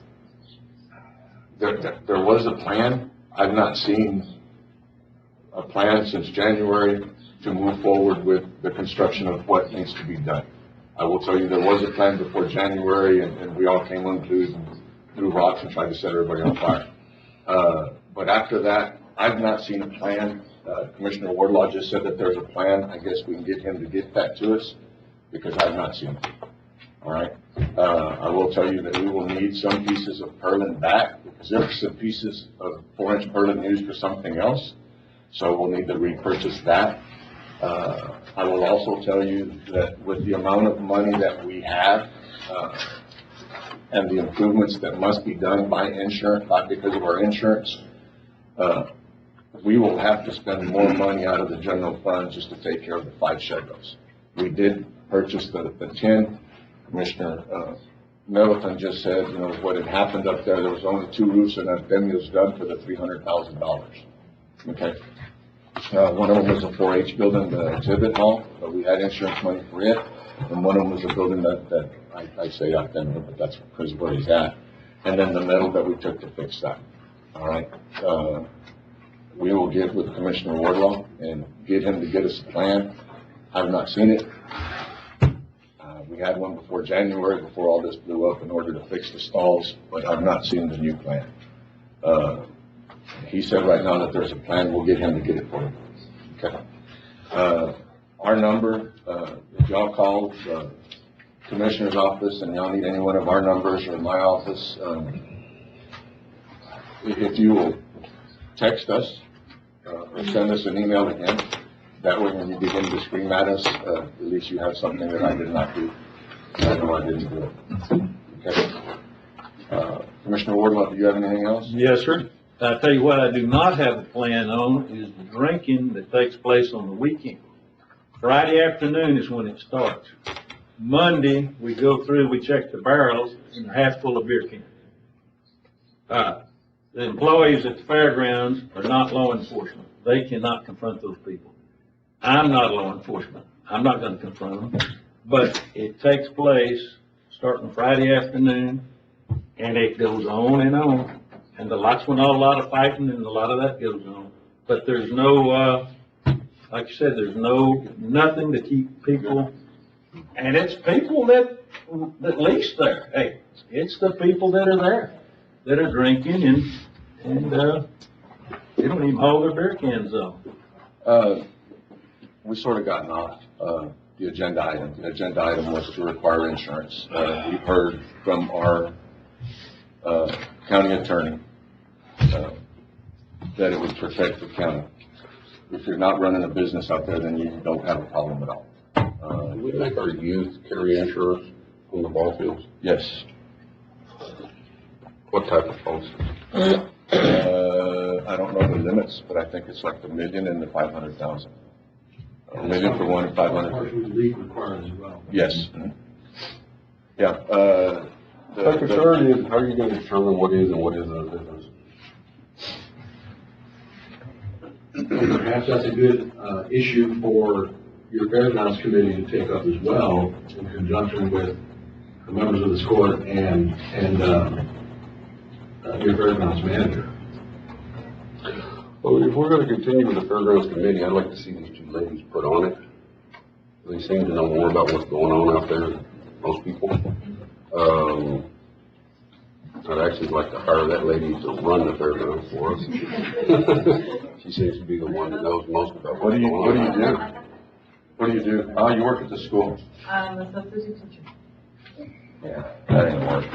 there was a plan. I've not seen a plan since January to move forward with the construction of what needs to be done. I will tell you there was a plan before January, and we all came unglued and threw rocks and tried to set everybody on fire. But after that, I've not seen a plan. Commissioner Wardlaw just said that there's a plan. I guess we can get him to get that to us, because I've not seen it. All right. I will tell you that we will need some pieces of purlin back, because there are some pieces of 4-inch purlin used for something else. So we'll need to repurchase that. I will also tell you that with the amount of money that we have, and the improvements that must be done by insurance, not because of our insurance, we will have to spend more money out of the general fund just to take care of the 5 shed rows. We did purchase the 10. Commissioner Middleton just said, you know, what had happened up there was only 2 roofs and that then was done for the $300,000. Okay. One of them was a 4-H building, the exhibit hall, but we had insurance money for it. And one of them was a building that I say out there, but that's because of where he's at. And then the metal that we took to fix that. All right. We will get with Commissioner Wardlaw and get him to get us a plan. I've not seen it. We had one before January, before all this blew up, in order to fix the stalls, but I've not seen the new plan. He said right now that there's a plan. We'll get him to get it for you. Okay. Our number, if y'all call the Commissioner's office and y'all need any one of our numbers or my office, if you will text us or send us an email again, that way when you begin to scream at us, at least you have something that I did not do. I know I didn't do it. Okay. Commissioner Wardlaw, do you have anything else? Yes, sir. I tell you what, I do not have a plan on is the drinking that takes place on the weekend. Friday afternoon is when it starts. Monday, we go through, we check the barrels, and they're half full of beer cans. The employees at the fairgrounds are not law enforcement. They cannot confront those people. I'm not law enforcement. I'm not going to confront them. But it takes place starting Friday afternoon, and it goes on and on. And that's when a lot of fighting and a lot of that goes on. But there's no, like you said, there's nothing to keep people. And it's people that lease there. Hey, it's the people that are there that are drinking and they don't even hold their beer cans on. We sort of gotten off the agenda item. The agenda item was to require insurance. We've heard from our county attorney that it would protect the county. If you're not running a business out there, then you don't have a problem at all. Do we make our youth carry insurance on the ball fields? Yes. What type of policy? I don't know the limits, but I think it's like the $1 million and the 500,000. $1 million for one and 500. League requires as well. Yes. Yeah. The concern is, how are you going to determine what is and what isn't a business? Perhaps that's a good, issue for your Fairgrounds Committee to take up as well, in conjunction with the members of this court and your Fairgrounds manager. Well, if we're gonna continue with the Fairgrounds Committee, I'd like to see these two ladies put on it. They seem to know more about what's going on out there than most people. I'd actually like to hire that lady to run the fairgrounds for us. She seems to be the one that knows most about What do you what's going on. do? What do you do? Oh, you work at the school? I'm a substitute teacher. Yeah, that ain't work.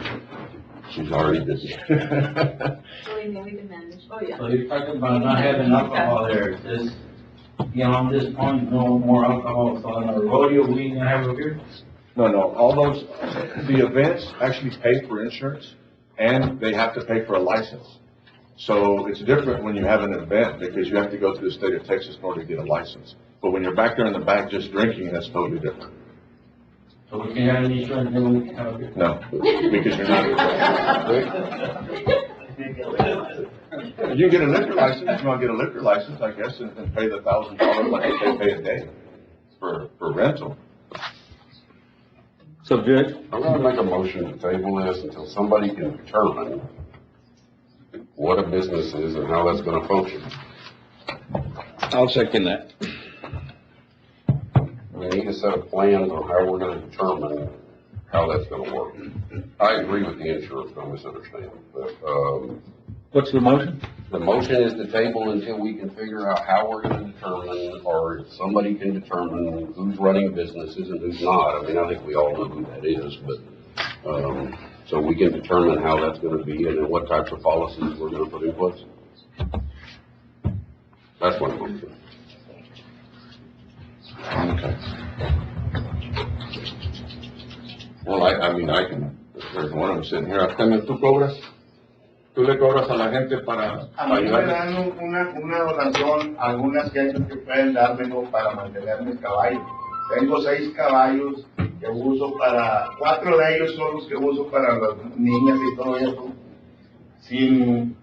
She's already busy. Believe me, we can manage. Oh, yeah. So you're talking about not having alcohol there, is this, beyond this point, no more alcohol, so on a rodeo, we can have a beer? No, all those, the events actually pay for insurance, and they have to pay for a license. So it's different when you have an event, because you have to go through the state of Texas in order to get a license. But when you're back there in the back just drinking, that's totally different. So we can have an insurance, then we can have a beer? No, because you're not. You get a liquor license, you want to get a liquor license, I guess, and pay the $1,000 like they pay a day for rental. So, Judge, I'm gonna make a motion to table this until somebody can determine what a business is and how that's gonna function. I'll second that. We need to set a plan on how we're gonna determine how that's gonna work. I agree with the insurance, don't misunderstand, but, What's the motion? the motion is to table until we can figure out how we're gonna determine, or if somebody can determine who's running businesses and who's not. I mean, I think we all know who that is, but, so we can determine how that's gonna be and then what types of policies we're gonna put in place. That's my motion. Okay. Well, I mean, I can, there's one of them sitting here. También tú cobras. Tú le cobras a la gente para A mí me ayudar. dan una donación, algunas gentes que pueden dármelo para mantener mis caballos. Tengo 6 caballos que uso para, 4 de ellos son los que uso para las niñas y todo eso, sin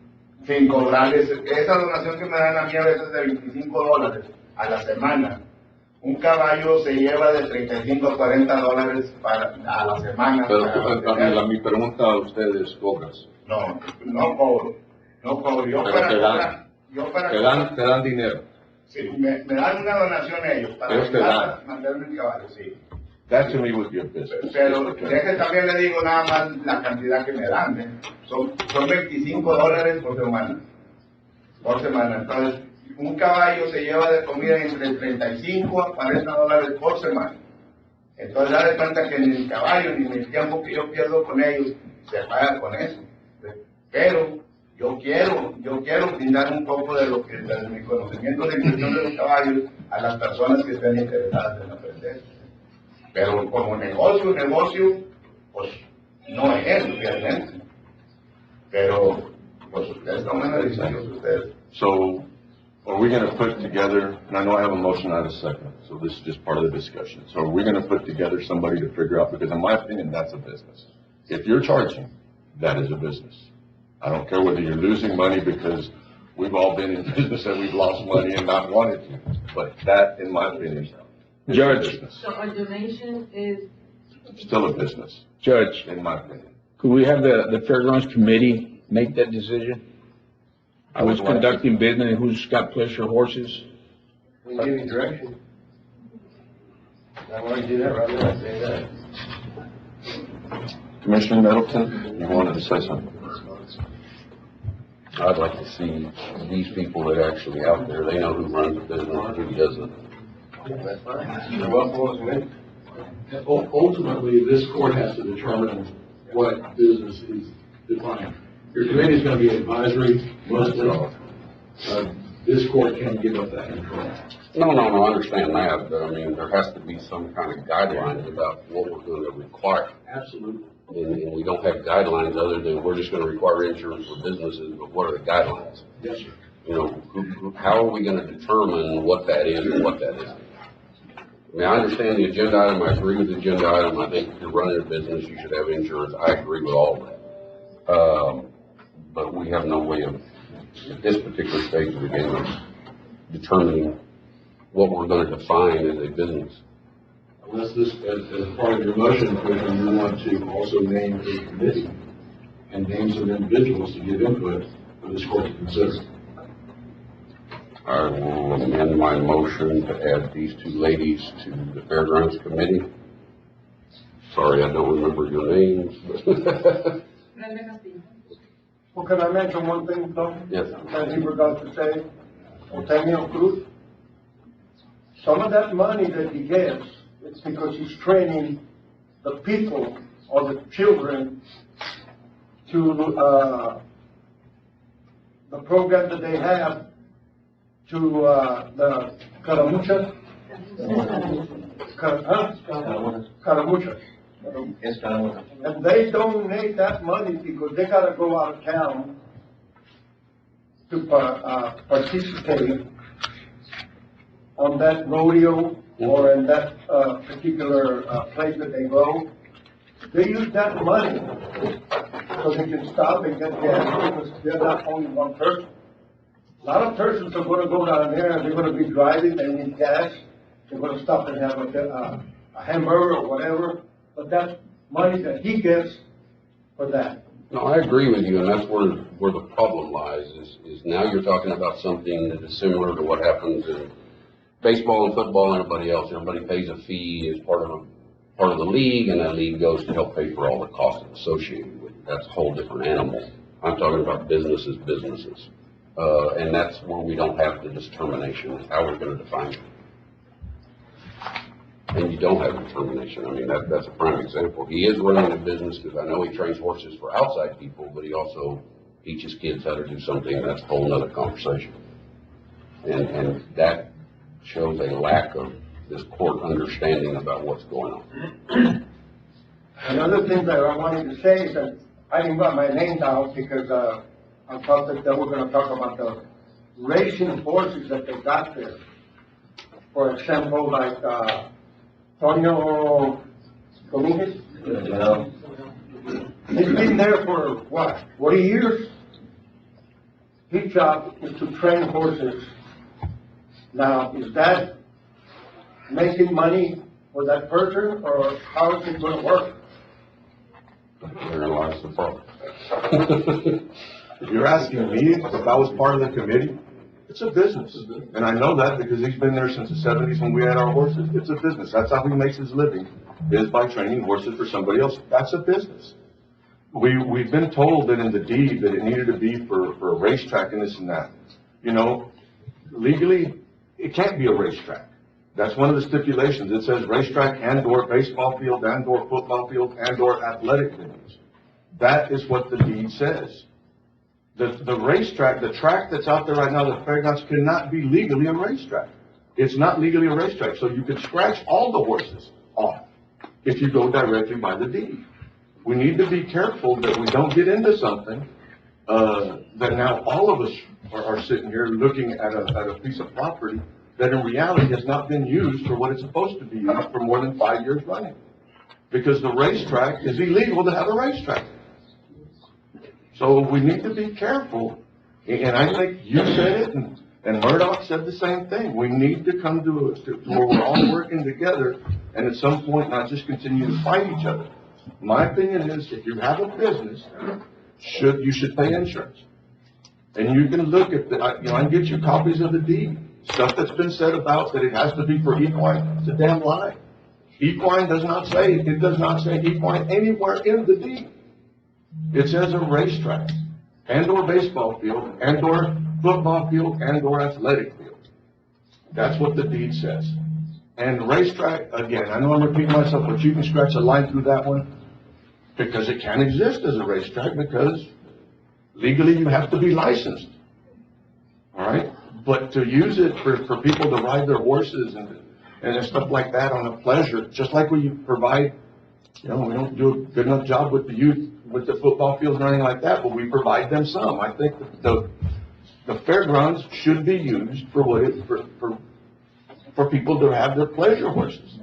cobrarles. Esa donación que me dan a mí a veces de $25 a la semana. Un caballo se lleva de $35 a $40 a la semana. Pero mi pregunta a ustedes, ¿cobras? No cobro. Yo Pero para te dan dinero. Sí, me dan una donación ellos para Ellos te dan. mandarme el caballo, sí. That to me would be a business. Pero deje también le digo nada más la cantidad que me dan, ¿eh? Son $25 por semana. Entonces, un caballo se lleva de comida entre $35 a $40 por semana. Entonces, da de cuenta que ni el caballo ni el tiempo que yo pierdo con ellos se paga con eso. Pero yo quiero brindar un poco de lo que, de mi conocimiento de instrucción de los caballos a las personas que estén interesadas en aprender. Pero como negocio, pues no es, realmente. Pero, pues ustedes toman la decisión de ustedes. So, are we gonna put together, and I know I have a motion out of second, so this is just part of the discussion. So are we gonna put together somebody to figure out, because in my opinion, that's a business. If you're charging, that is a business. I don't care whether you're losing money, because we've all been in business and we've lost money and not wanted to, but that, in my opinion, is a Judge. business. So a donation is, Still a business, Judge, in my opinion. could we have the Fairgrounds Committee make that decision? I was conducting business, and who's got pleasure horses? We give you direction. I want to do that right now, I say that. Commissioner Middleton, you wanted to say something? I'd like to see these people that are actually out there, they know who runs the business and who doesn't. That's fine. You're welcome. Ultimately, this court has to determine what business is defined. Your committee is going to be advisory mostly. This court can't give up that control. No, I understand that, but I mean, there has to be some kind of guidelines about what we're going to require. Absolutely. And we don't have guidelines other than we're just going to require insurance for businesses, but what are the guidelines? Yes, sir. You know, how are we going to determine what that is and what that isn't? I mean, I understand the agenda item, I agree with the agenda item, I think if you're running a business, you should have insurance, I agree with all of that. But we have no way of, at this particular stage of the game, determining what we're gonna define as a business. Unless this, as part of your motion, Commissioner, you want to also name a committee and name some individuals to give input for this court to consider. I will amend my motion to add these two ladies to the Fairgrounds Committee. Sorry, I don't remember your names, but Well, can I mention one thing, though? yes. That he forgot to say, Otemio Cruz. Some of that money that he gets, it's because he's training the people or the children to, the program that they have to, the Caramuchas. Caramuchas. And they donate that money because they gotta go out of town to, participate on that rodeo or in that, particular, place that they go. They use that money so they can stop and get gas because they're not only one person. A lot of persons are gonna go down there and they're gonna be driving, they need gas, they're gonna stop and have a hamburger or whatever, but that's money that he gets for that. No, I agree with you, and that's where the problem lies, is now you're talking about something that is similar to what happens in baseball and football and everybody else. Everybody pays a fee as part of the league, and that league goes to help pay for all the costs associated with it. That's a whole different animal. I'm talking about businesses. And that's where we don't have the determination, how we're gonna define it. And you don't have determination. I mean, that's a prime example. He is running a business because I know he trains horses for outside people, but he also teaches kids how to do something, and that's a whole nother conversation. And that shows a lack of this court understanding about what's going on. Another thing that I wanted to say is that I didn't write my name down because, I thought that they were gonna talk about the racing horses that they got there. For example, like, Antonio Dominguez. He's been there for, what, 40 years? His job is to train horses. Now, is that making money for that person, or how is it gonna work? Therein lies the problem. If you're asking me if I was part of the committee, it's a business. And I know that because he's been there since the 70s when we had our horses. It's a business. That's how he makes his living, is by training horses for somebody else. That's a business. We've been told that in the deed that it needed to be for a racetrack and this and that. You know, legally, it can't be a racetrack. That's one of the stipulations. It says racetrack and/or baseball field and/or football field and/or athletic venues. That is what the deed says. The racetrack, the track that's out there right now, the Fairgrounds, cannot be legally a racetrack. It's not legally a racetrack, so you could scratch all the horses off if you go directly by the deed. We need to be careful that we don't get into something, that now all of us are sitting here looking at a piece of property that in reality has not been used for what it's supposed to be used for more than 5 years running. Because the racetrack is illegal to have a racetrack. So we need to be careful, and I think you said it, and Murdoch said the same thing. We need to come to where we're all working together, and at some point not just continue to fight each other. My opinion is, if you have a business, you should pay insurance. And you can look at I can get you copies of the deed. Stuff that's been said about that it has to be for equine, it's a damn lie. Equine does not say equine anywhere in the deed. It says a racetrack, and/or baseball field, and/or football field, and/or athletic field. That's what the deed says. And racetrack, again, I know I'm repeating myself, but you can scratch a line through that one, because it can't exist as a racetrack, because legally you have to be licensed. All right? But to use it for people to ride their horses and stuff like that on a pleasure, just like we provide, we don't do a good enough job with the youth, with the football fields and anything like that, but we provide them some. I think the fairgrounds should be used for people to have their pleasure horses.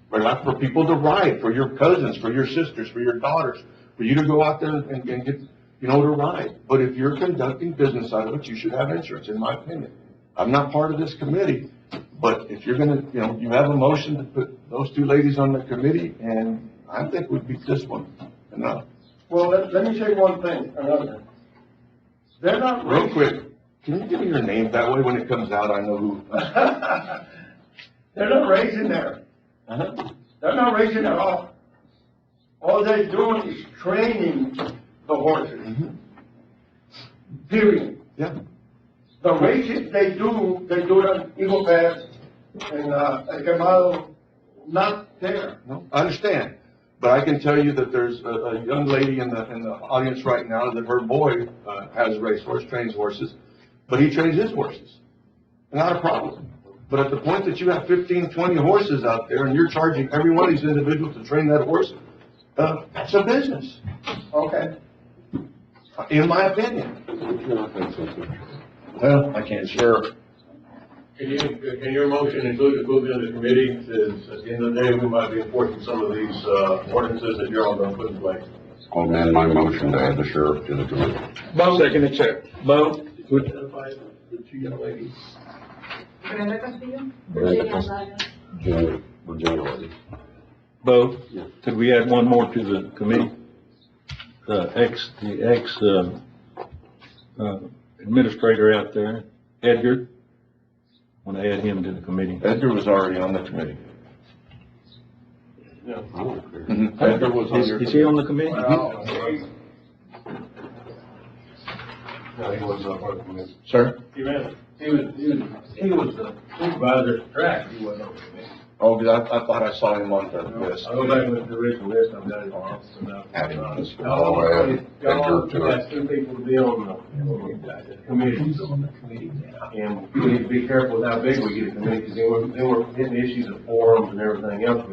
For people to ride, for your cousins, for your sisters, for your daughters, for you to go out there and get, to ride. But if you're conducting business out of it, you should have insurance, in my opinion. I'm not part of this committee, but if you're gonna, you have a motion to put those two ladies on the committee, and I think we'd beat this one enough. Well, let me say one thing, another. They're not Real racist. quick, can you give me your name? That way when it comes out, I know who. They're not racing there. They're not racing at all. All they're doing is training the horses. Period. Yeah. The races they do it on Eagle Pass and, El Quemado, not there. No, I understand, but I can tell you that there's a young lady in the audience right now that her boy has a racehorse, trains horses, but he trains his horses. Not a problem. But at the point that you have 15, 20 horses out there and you're charging every one of these individuals to train that horse, that's a business, Okay. in my opinion. Well, I can't. Sure. Can your motion include the movement of the committee, since at the end of the day, we might be enforcing some of these, ordinances that you're all gonna put in place? I'll amend my motion to add the sheriff to the committee. Second accept. Vote. Identify the two young ladies. Brenda Castillo? Virginia lady. Vote. Could we add one more to the committee? The ex administrator out there, Edgar. Want to add him to the committee. Edgar was already on the committee. I don't care. Edgar was on your. Is he on the committee? No, he was not part of the committee. Sir? He was the supervisor at the track, he wasn't on the committee. Oh, because I thought I saw him on the list. I go back and look at the original list, I've got it on. I'll add Edgar to Got it. two people to be on the committee. And we need to be careful with how big we get a committee, because then we're hitting issues of forums and everything else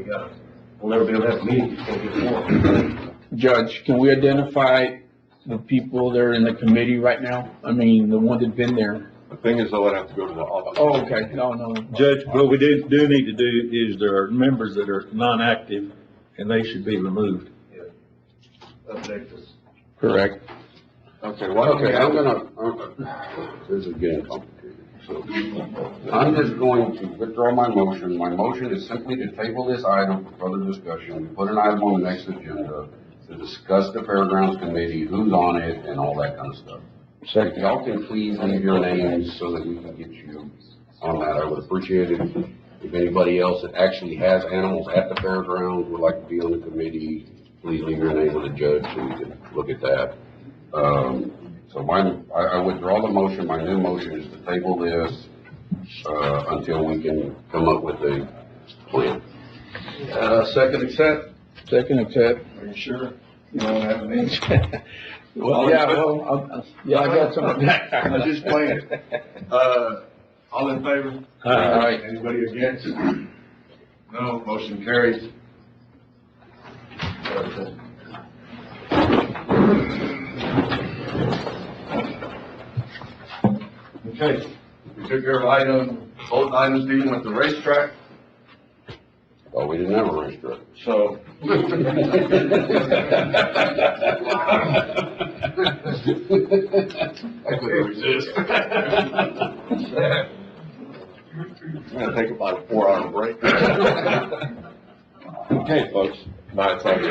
we'll never be able to have a meeting, if you can't get a forum. Judge, can we identify the people that are in the committee right now? I mean, the one that's been there. The thing is, though, I'd have to go to the office. Oh, okay, no. Judge, what we do need to do is there are members that are non-active and they should be removed. Correct. Okay, why don't we Okay, have this is getting complicated. So, I'm just going to withdraw my motion. My motion is simply to table this item for further discussion. We put an item on the next agenda to discuss the Fairgrounds Committee, who's on it, and all that kind of stuff. Second. Y'all can please leave your names so that we can get you on that. I would appreciate it. If anybody else that actually has animals at the fairgrounds would like to be on the committee, please leave your name with the judge so we can look at that. So I withdraw the motion. My new motion is to table this, until we can come up with a plan. second accept? Second accept. Are you sure? You don't have names? Well, yeah, I got some. I'm just playing. All in favor? Aye. Anybody against? No, motion carries. Okay, we took care of both items dealing with the racetrack, Oh, we didn't have a racetrack. so. I couldn't resist. I'm gonna take about a 4-hour break. Okay, folks, tonight's our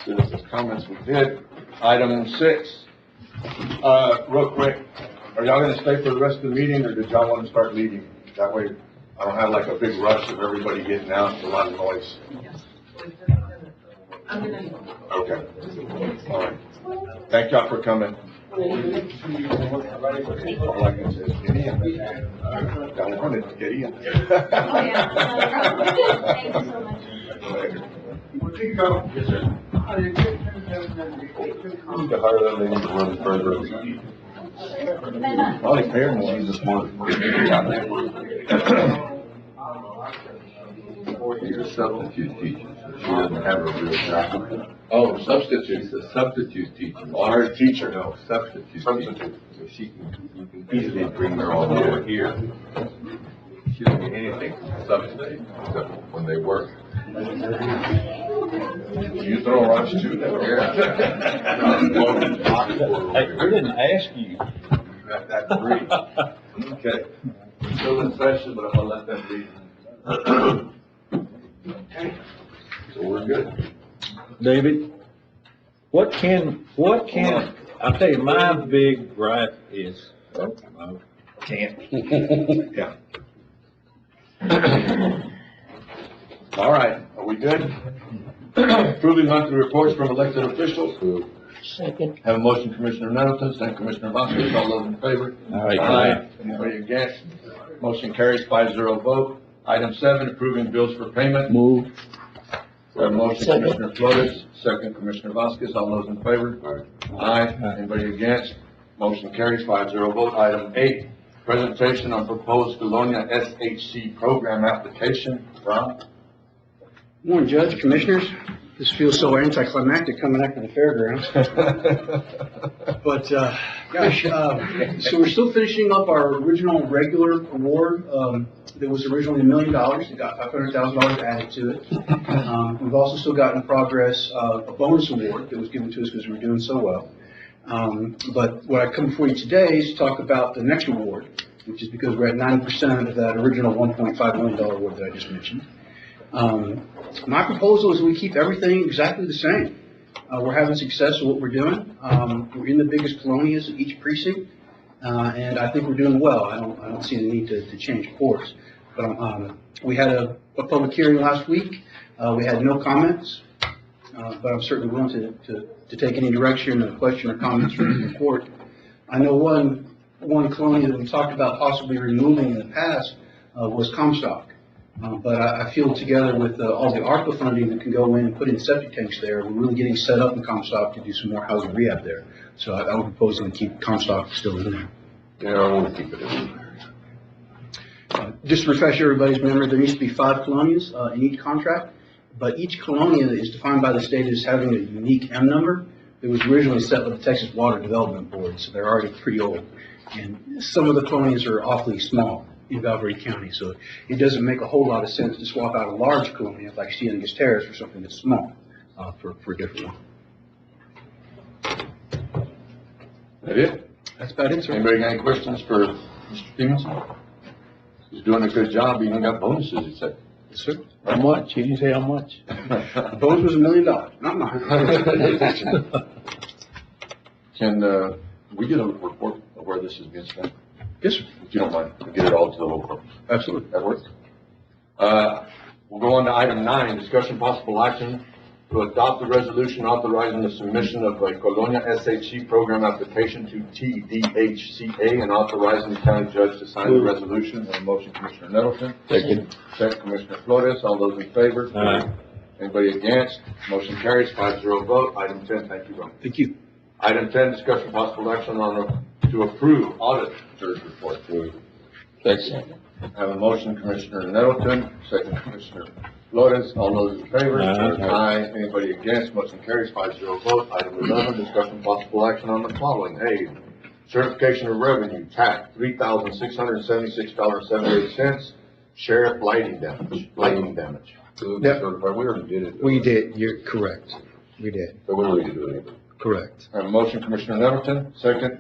citizens' comments we did. Item 6, real quick, are y'all gonna stay for the rest of the meeting, or did y'all want to start leaving? That way, I don't have like a big rush of everybody getting out, it's a lot of noise. Okay. All right. Thank y'all for coming. All I can say is get in. Y'all wanted to get in. Oh, yeah, thank you so much. Yes, sir. Need to hire that lady to run the fairgrounds. Probably pay her more. She's a smart. She's a substitute teacher, so she doesn't have a real job. Oh, substitute. She's a substitute teacher. Oh, I heard teacher. No, substitute teacher. Substitute. So you can easily bring her all over here. She doesn't get anything from substitute, except when they work. You throw rocks too? Yeah. Hey, we didn't ask you. let that breathe. Okay. We're still in session, but I'm gonna let that breathe. Okay. So we're good. David, what can, I'll tell you, my big gripe is, can't. Yeah. All right, are we good? Approving monthly reports from elected officials. Second. Have a motion, Commissioner Nettleton, second Commissioner Vasquez, all those in favor? Aye. Anybody against? Motion carries 5-0 vote. Item 7, approving bills for payment. Move. Have a motion, Second. Commissioner Flores, second Commissioner Vasquez, all those in favor? Aye. Anybody against? Motion carries 5-0 vote. Item 8, presentation on proposed Colonia SHC program application. Ron? Morning, Judge, Commissioners. This feels so anticlimactic coming after the fairgrounds. But, so we're still finishing up our original regular award. That was originally $1 million. It got $500,000 added to it. We've also still got in progress a bonus award that was given to us because we were doing so well. But what I come before you today is to talk about the next award, which is because we're at 90% of that original $1.5 million award that I just mentioned. My proposal is we keep everything exactly the same. We're having success with what we're doing. We're in the biggest colonias of each precinct, and I think we're doing well. I don't see the need to change course. But we had a public hearing last week. We had no comments, but I'm certainly willing to take any direction or question or comments from the court. I know one colonia that we talked about possibly removing in the past was Comstock. But I feel together with all the ARPA funding that can go in and put in septic tanks there, we're really getting set up in Comstock to do some more housing rehab there. So I would propose to keep Comstock still in there. Yeah, I want to keep it in there. Just to refresh everybody's memory, there needs to be 5 colonias in each contract, but each colonia is defined by the state as having a unique M number. It was originally set by the Texas Water Development Board, so they're already pretty old. And some of the colonias are awfully small in Valverde County, so it doesn't make a whole lot of sense to swap out a large colonia like Cienega Terrace for something that's small for a different one. That it? That's about it, sir. Anybody got any questions for Mr. Stevenson? He's doing a good job, he even got bonuses, he said. Yes, sir. How much? You didn't say how much? The bonus was $1 million, not mine. Can we get a report of where this is being spent? Yes, sir. If you don't mind, we'll get it all to the whole corpus. Absolutely. That works? We'll go on to item 9, discussion possible action to adopt the resolution authorizing the submission of a Colonia SHC program application to TDHCA and authorizing the county judge to sign the resolution. And a motion, Commissioner Nettleton. Second. Second, Commissioner Flores. All those in favor? Aye. Anybody against? Motion carries 5-0 vote. Item 10, thank you, Ron. Thank you. Item 10, discussion possible action on to approve auditor's report. Second. Have a motion, Commissioner Nettleton, second Commissioner Flores. All those in favor? Aye. Anybody against? Motion carries 5-0 vote. Item 11, discussion possible action on the following. A, certification of revenue, TAC, $3,676.78. Sheriff lighting damage. Yep. Certified, we already did it. We did, you're correct. We did, So we don't need to do anything. correct. Have a motion, Commissioner Nettleton, second.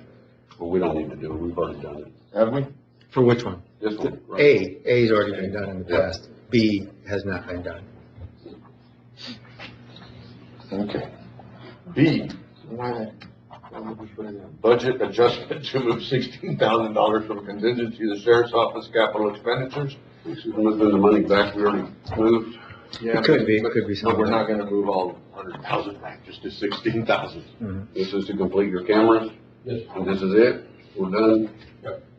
Well, we don't need to do it, we've already done it. Have we? For which one? This one, right? A's already been done in the past. B has not been done. Okay. B, budget adjustment to move $16,000 from contingency to the sheriff's office capital expenditures. Moving the money back, we already moved. Yeah, It could be but something. we're not gonna move all 100,000 back, just to 16,000. This is to complete your cameras. Yes. And this is it, we're done.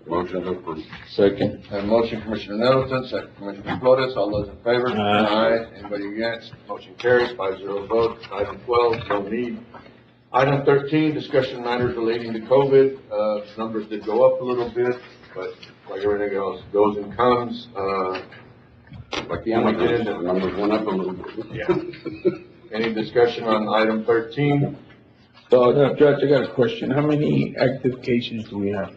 Motion approved. Second. Have a motion, Commissioner Nettleton, second Commissioner Flores, all those in favor? Aye. Anybody against? Motion carries, 5-0 vote. Item 12, no need. Item 13, discussion matters relating to COVID. Numbers did go up a little bit, but like everything else, goes and comes. Like the numbers went up a little bit. Yeah. Any discussion on item 13? So, Judge, I got a question. How many active cases do we have?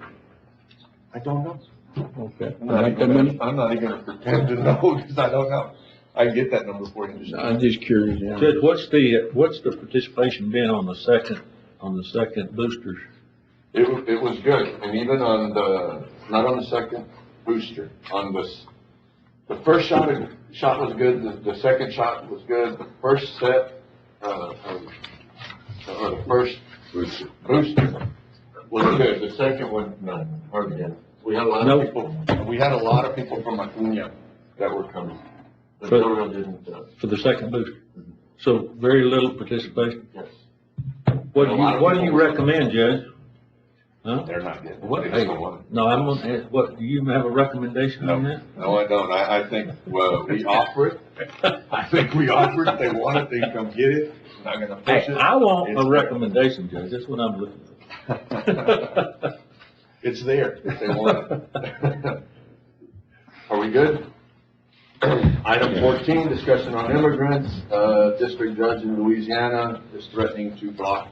I don't know. Okay. I'm not Like that many? I'm not even gonna pretend to know, because I don't know. I can get that number for you in just a I'm just curious, yeah. Judge, what's the participation been on the second boosters? It was good, and even on not on the second booster, on the first shot was good, the second shot was good, the first set, or the first booster was good, the second one, no, hardly did. We had a lot of people from Acuña that were coming. The Del didn't, For the second booster. So very little participation. yes. What do you recommend, Judge? Huh? They're not getting it. What? They Hey, just don't want it. no, I'm gonna ask, what, do you have a recommendation on that? No, I don't. I think, well, we offer it. I think we offer it. They want it, they can come get it. I'm not gonna push Hey, it. I want It's a recommendation, Judge. That's what I'm looking for. It's there. If they want it. Are we good? Item 14, discussion on immigrants. District judge in Louisiana is threatening to block,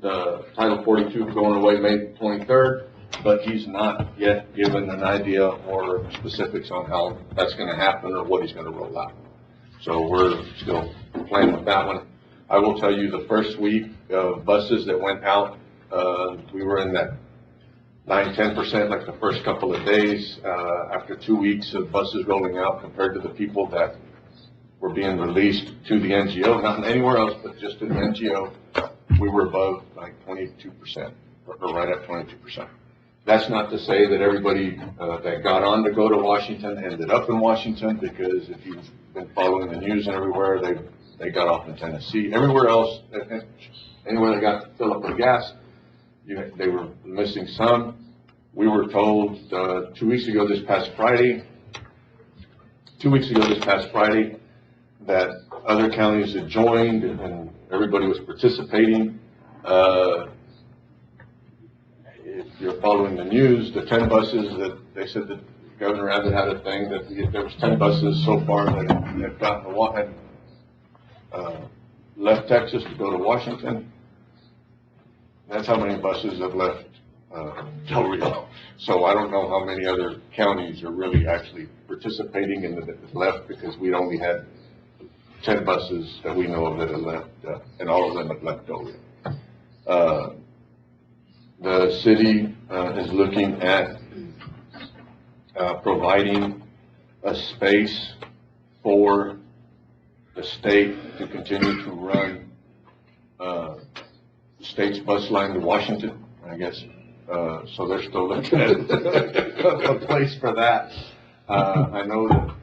the Title 42 going away May 23rd, but he's not yet given an idea or specifics on how that's gonna happen or what he's gonna roll out. So we're still playing with that one. I will tell you, the first week of buses that went out, we were in that 9–10%, like the first couple of days. After 2 weeks of buses rolling out, compared to the people that were being released to the NGO, not anywhere else, but just to the NGO, we were above like 22%, or right at 22%. That's not to say that everybody that got on to go to Washington ended up in Washington, because if you've been following the news and everywhere, they got off in Tennessee. Everywhere else, anywhere they got to fill up with gas, they were missing some. We were told 2 weeks ago this past Friday, that other counties had joined and everybody was participating. If you're following the news, the 10 buses that they said that Governor Abbott had a thing that there was 10 buses so far that had gotten left Texas to go to Washington. That's how many buses have left Del Rio. So I don't know how many other counties are really actually participating in the left, because we only had 10 buses that we know of that have left, and all of them have left Del Rio. The city is looking at providing a space for the state to continue to run the state's bus line to Washington, I guess. So they're still looking at a place for that. I know that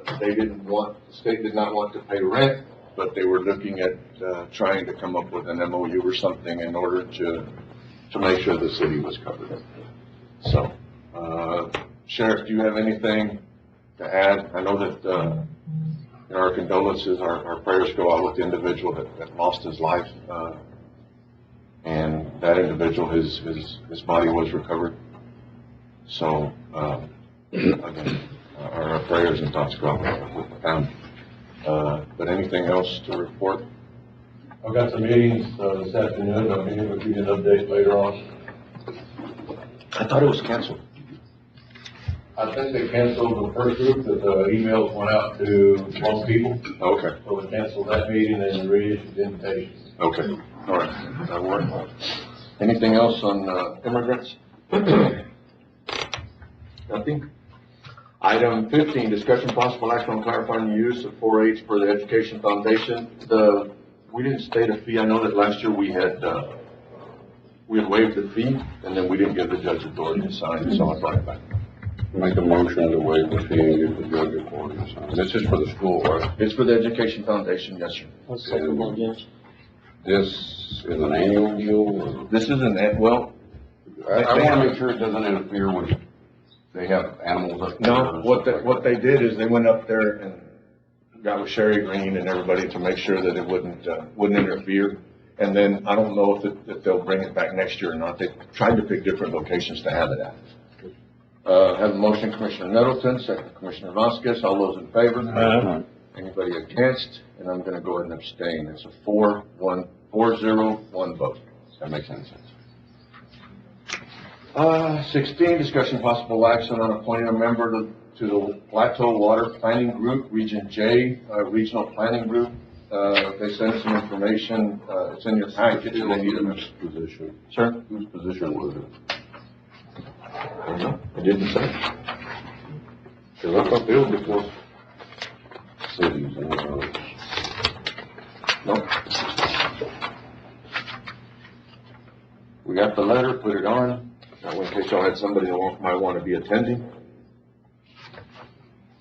the state did not want to pay rent, but they were looking at trying to come up with an MOU or something in order to make sure the city was covered. So, Sheriff, do you have anything to add? I know that our condolences, our prayers go out with the individual that lost his life, and that individual, his body was recovered. So, again, our prayers and thoughts go out with the family. But anything else to report? I've got some meetings this afternoon. I'm going to give you an update later on. I thought it was canceled. I think they canceled the first group, that the emails went out to most people. Okay. So we canceled that meeting and reissued the invitation. Okay. All right. That'll work. Anything else on immigrants? Nothing. Item 15, discussion possible action on clarifying the use of 4-H for the Education Foundation. We didn't state a fee. I know that last year we had waived the fee, and then we didn't give the judge authority to sign, so I brought it back. Make a motion to waive the fee and give the judge authority to sign. This is for the school, right? It's for the Education Foundation, yes, sir. This is an annual deal, or? This is an, well, I want to make sure it doesn't interfere with, they have animals up there. no, what they did is they went up there and got with Sherry Green and everybody to make sure that it wouldn't interfere. And then I don't know if they'll bring it back next year or not. They tried to pick different locations to have it at. Have a motion, Commissioner Nettleton, second Commissioner Vasquez. All those in favor? Anybody against? And I'm going to go ahead and abstain. It's a 4-0-1 vote. That makes any sense. 16, discussion possible action on appointing a member to the Plateau Water Planning Group, Region J, Regional Planning Group. They sent some information, it's in your package, and they need a, Position. sir? Whose position was it? I don't know, it didn't say. Cause I thought they were before. Cities and, Nope. We got the letter, put it on, that way in case y'all had somebody that might want to be attending,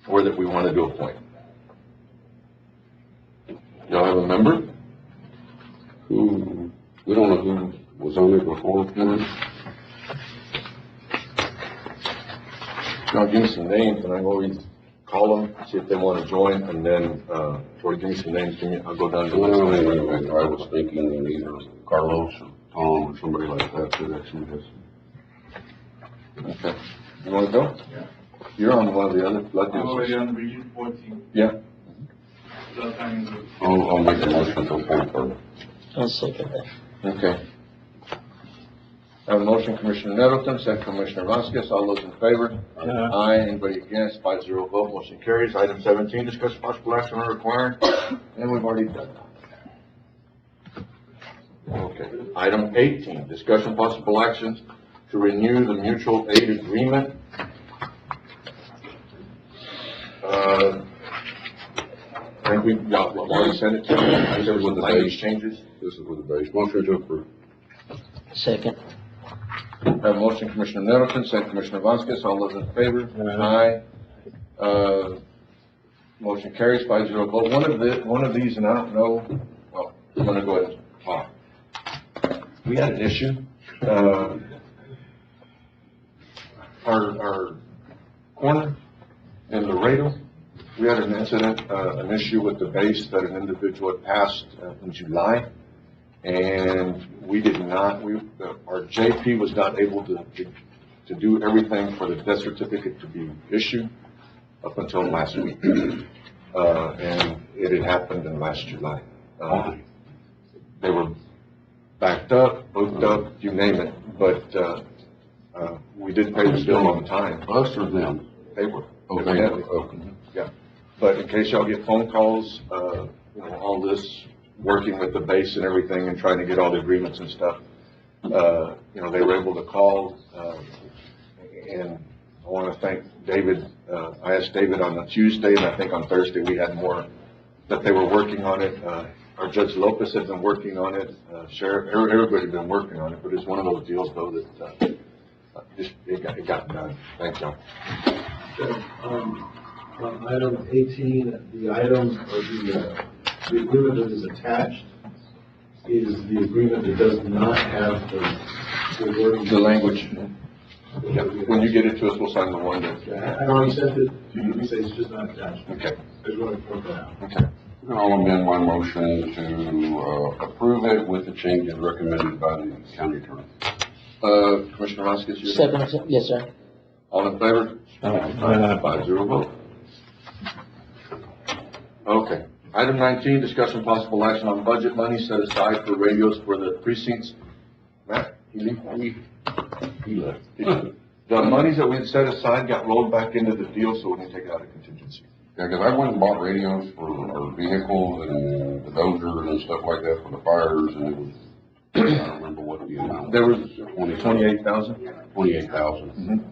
or that we wanted to appoint. Y'all have a member? who, we don't know who was on it before. Y'all give me some names, and I always call them, see if they want to join, and then, or give me some names, I'll go down to the Well, list. I was thinking either Carlos or Tom or somebody like that that actually has. Okay. You want to go? Yeah. You're on one of the other blood I'm already groups. on Region 14. Yeah. Blood bank group. I'll make a motion to appoint her. I'll second that. Okay. I have a motion, Commissioner Nettleton, second Commissioner Vasquez, all those in favor? Aye. Anybody against? 5-0 vote, motion carries. Item 17, discuss possible action on required, and we've already done that. Okay. Item 18, discussion possible actions to renew the mutual aid agreement. I think we've already sent it to you. There was some language changes. This is with the base. Motion to approve. Second. I have a motion, Commissioner Nettleton, second Commissioner Vasquez, all those in favor? Aye. Motion carries 5-0 vote. One of these, and I don't know, well, I'm gonna go ahead and talk. We had an issue, our corner in Laredo, we had an incident, an issue with the base that an individual had passed in July. And we did not, our JP was not able to do everything for the death certificate to be issued up until last week. And it had happened in last July. They were backed up, booked up, you name it, but, we did pay the bill on time. Us or them? They were. Oh, they Evidently. were. Okay. Yeah. But in case y'all get phone calls, all this working with the base and everything and trying to get all the agreements and stuff, they were able to call, and I want to thank David. I asked David on a Tuesday, and I think on Thursday we had more that they were working on it. Our Judge Lopez had been working on it. Sheriff, everybody had been working on it, but it's one of those deals though that, it got done. Thanks, John. On item 18, the item or the agreement that is attached is the agreement that does not have the wording. The language. Yeah. When you get it to us, we'll sign the one that. I already sent it to you. You say it's just not attached. Okay. I just want to point that out. Okay. I'll amend my motion to approve it with the changes recommended by the county attorney. Commissioner Vasquez, you. Second, yes, sir. All in favor? 5-0 vote. Okay. Item 19, discussion possible action on budget money set aside for radios for the precincts. Matt, he left. The monies that we had set aside got rolled back into the deal, so we can take it out of contingency. Yeah, because I went and bought radios for our vehicles and the dozers and stuff like that for the fires, and it was, I don't remember what the amount was. There was 28,000. 28,000.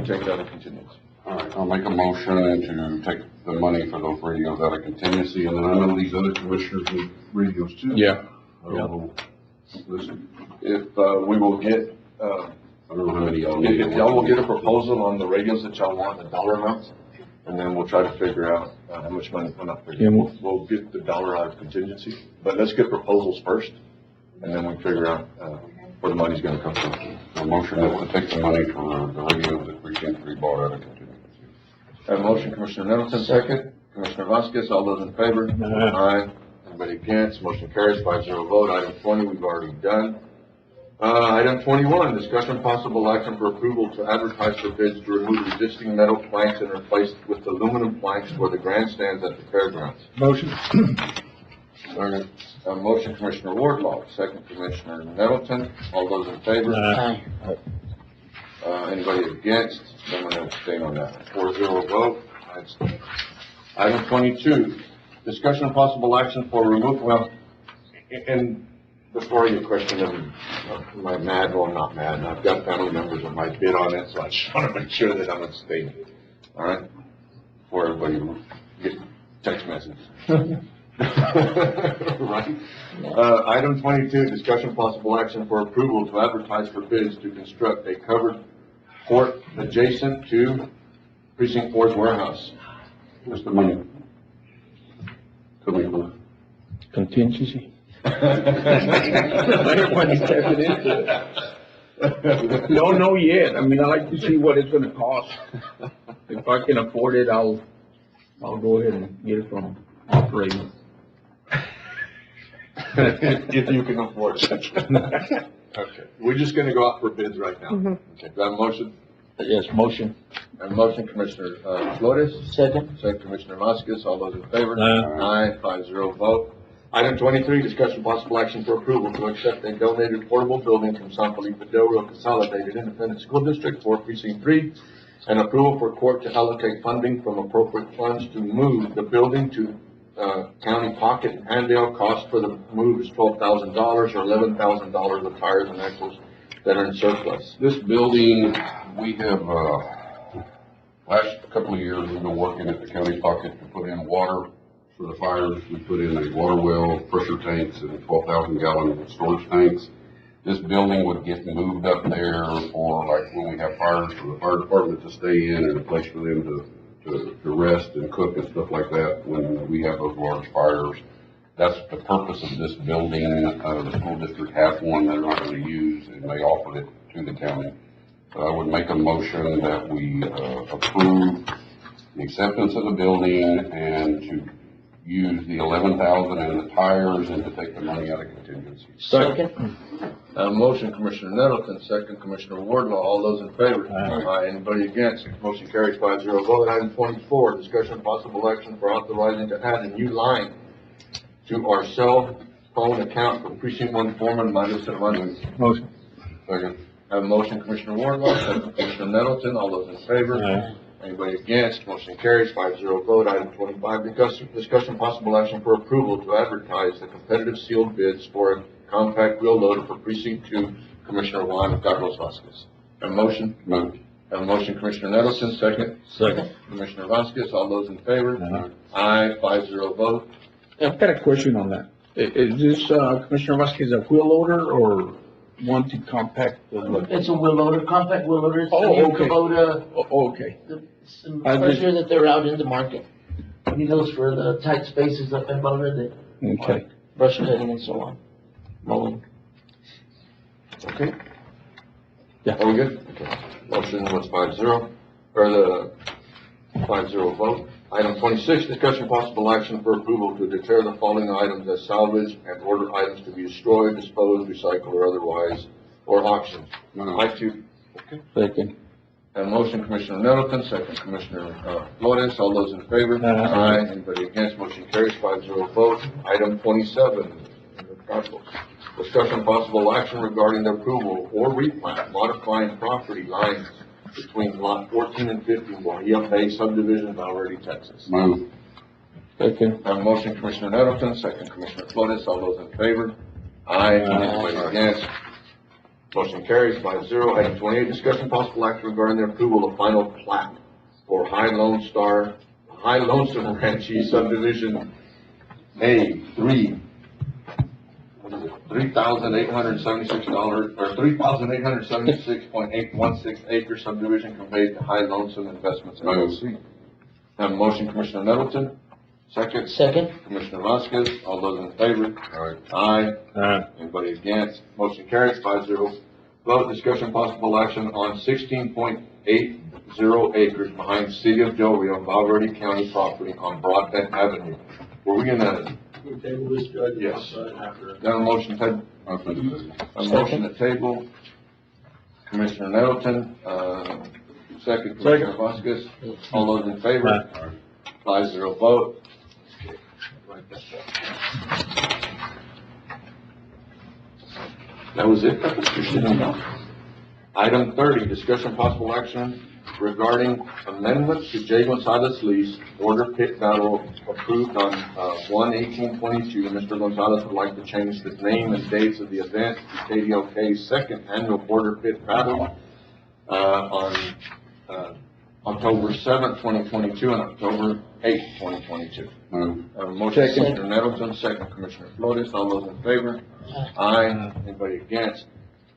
Take it out of contingency. All right, I'll make a motion to take the money for those radios out of contingency, and then I know these other commissioners need radios too. Yeah. Listen, If, we will get, I don't know how many y'all need. if y'all will get a proposal on the radios that y'all want, the dollar amounts, and then we'll try to figure out, how much money, well, not figure, Yeah, we'll get the dollar out of contingency, but let's get proposals first, and then we figure out, where the money's gonna come from. A motion that will take the money for the radios that Precinct 3 bought out of contingency. Have a motion, Commissioner Nettleton, second. Commissioner Vasquez, all those in favor? Aye. Anybody against? Motion carries 5-0 vote. Item 20, we've already done. Item 21, discussion possible action for approval to advertise for bids to remove existing metal planks and replace with aluminum planks for the grandstands at the fairgrounds. Motion. Second. A motion, Commissioner Wardlaw, second Commissioner Nettleton. All those in favor? Aye. Anybody against? Someone abstain on that. 4-0 vote. I abstain. Item 22, discussion of possible action for removal, well, and before your question of, am I mad or not mad, and I've got family members that might bid on it, so I just want to make sure that I'm abstaining, all right? For everybody who get text messages. Right? Item 22, discussion possible action for approval to advertise for bids to construct a covered court adjacent to Precinct 4's warehouse. What's the money? Coming from? Contingency. Everybody's stepping into it. Don't know yet. I mean, I like to see what it's gonna cost. If I can afford it, I'll go ahead and get it from operating. If you can afford it. Okay, we're just gonna go out for bids right now. Okay, do I have a motion? Yes, motion. A motion, Commissioner, Flores, Second. second Commissioner Vasquez, all those in favor? Aye. Aye, 5-0 vote. Item 23, discussion possible action for approval to accept a donated portable building from San Felipe Del Rio Consolidated Independent School District for Precinct 3, and approval for court to allocate funding from appropriate funds to move the building to county pocket in Handale. Cost for the move is $12,000 or $11,000 of tires and axles that are in surplus. This building, we have, last couple of years, we've been working at the county pocket to put in water for the fires. We put in a water well, pressure tanks, and 12,000 gallon storage tanks. This building would get moved up there for, like, when we have fires, for the fire department to stay in and a place for them to rest and cook and stuff like that when we have those large fires. That's the purpose of this building. The school district has one they're not going to use, and they offered it to the county. So I would make a motion that we approve the acceptance of the building and to use the 11,000 and the tires and to take the money out of contingency. Second. Motion, Commissioner Nettleton, second Commissioner Wardlaw, all those in favor? Aye. Anybody against? Motion carries 5-0 vote. Item 24, discussion possible action for authorizing to add a new line to our cell phone account for Precinct 1 Foreman Mario Cervantes. Motion. Second. I have a motion, Commissioner Wardlaw, second Commissioner Nettleton, all those in favor? Aye. Anybody against? Motion carries 5-0 vote. Item 25, discussion possible action for approval to advertise the competitive sealed bids for a compact wheel loader for Precinct 2, Commissioner Juan Carlos Vasquez. Have a motion? Move. Have a motion, Commissioner Nettleton, second. Second. Commissioner Vasquez, all those in favor? Aye, 5-0 vote. I've got a question on that. Is this, Commissioner Vasquez, a wheel loader or one to compact the load? It's a wheel loader, compact wheel loader. It's Oh, the new okay. Kubota. Oh, okay. It's the I first just- year that they're out in the market. He knows for the tight spaces up in Boulder, the Okay. brush cutting and so on, mowing. Okay. Yeah. Are we good? Okay. Motion was 5-0, or the 5-0 vote. Item 26, discussion possible action for approval to declare the following items as salvage and order items to be destroyed, disposed, recycled, or otherwise, or auctioned. I2. Okay. Second. Have a motion, Commissioner Nettleton, second Commissioner Flores, all those in favor? Aye. Anybody against? Motion carries 5-0 vote. Item 27, discussion possible action regarding the approval or replat modifying property lines between lot 14 and 50, Guajillo Bay subdivision, Valverde, Texas. Move. Second. Have a motion, Commissioner Nettleton, second Commissioner Flores, all those in favor? Aye. Anybody against? Motion carries 5-0. Item 28, discussion possible action regarding the approval of final plat for High Lonestar Ranchie subdivision A3. $3,876 or $3,876.816 acre subdivision conveyed to High Lonesome Investments LLC. Have a motion, Commissioner Nettleton. Second. Second. Commissioner Vasquez. All those in favor? Aye. Aye. Anybody against? Motion carries 5-0. Vote discussion possible action on 16.80 acres behind City of Del Rio, Valverde County property on Broadbent Avenue. Were we gonna? We table this, Judge. Yes. After. Got a motion to, a motion to table. Commissioner Nettleton, second Commissioner Vasquez. All those in favor? 5-0 vote. That was it. Item 30, discussion possible action regarding amendment to J. Gonzalez lease, border pit battle approved on 1/18/22. Mr. Gonzalez would like to change the name and dates of the event to KDOK's second annual border pit battle on October 7th, 2022 and October 8th, 2022. Motion, Commissioner Nettleton, second Commissioner Flores. All those in favor? Aye. Anybody against?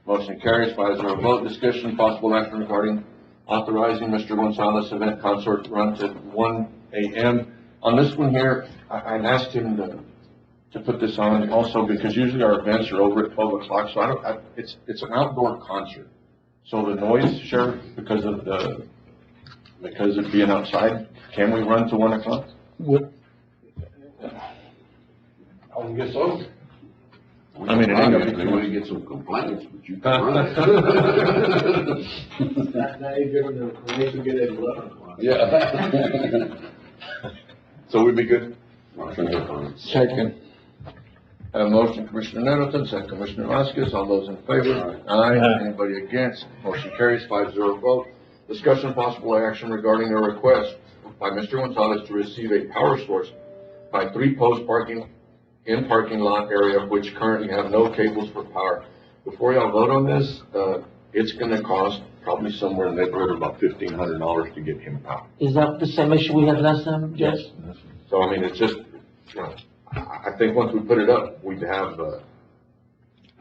Motion carries 5-0 vote. Discussion, possible action regarding authorizing Mr. Gonzalez event concert run to 1 a.m. On this one here, I asked him to put this on also because usually our events are over at 12 o'clock. So it's an outdoor concert. So the noise, Sheriff, because of being outside, can we run to 1 o'clock? What? I would guess so. I mean, it ain't gonna be They too want much. to get some complaints, but you can run. Now you're giving the permission to get at 11 o'clock. Yeah. So we'd be good? Motion to approve. Second. Have a motion, Commissioner Nettleton, second Commissioner Vasquez. All those in favor? Aye. Anybody against? Motion carries 5-0 vote. Discussion, possible action regarding a request by Mr. Gonzalez to receive a power source by 3 post parking lot area which currently have no cables for power. Before y'all vote on this, it's gonna cost probably somewhere in the neighborhood of about $1,500 to get him power. Is that the same issue we had last time, Judge? Yes. So, I mean, it's just, you know, I think once we put it up, we'd have,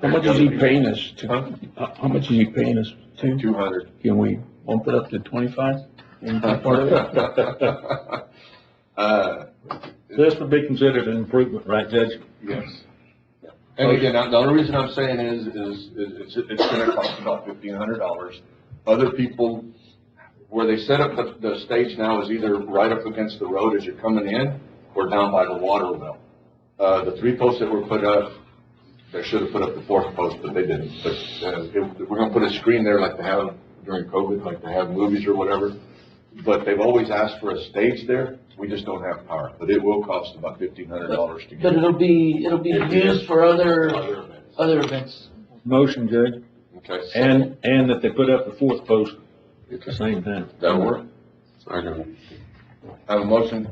How much is he paying us to? Huh? How much is he paying us to? 200. Can we bump it up to 25? Part of it? This would be considered an improvement, right, Judge? Yes. And again, the only reason I'm saying is it's gonna cost about $1,500. Other people, where they set up the stage now is either right up against the road as you're coming in or down by the water well. The 3 posts that were put up, they should have put up the 4th post, but they didn't. But we're gonna put a screen there like they have during COVID, like they have movies or whatever. But they've always asked for a stage there. We just don't have power, but it will cost about $1,500 to get. But it'll be used for other events. Motion, Judge. Okay. And that they put up the 4th post at the same time. That'll work. Second. I have a motion,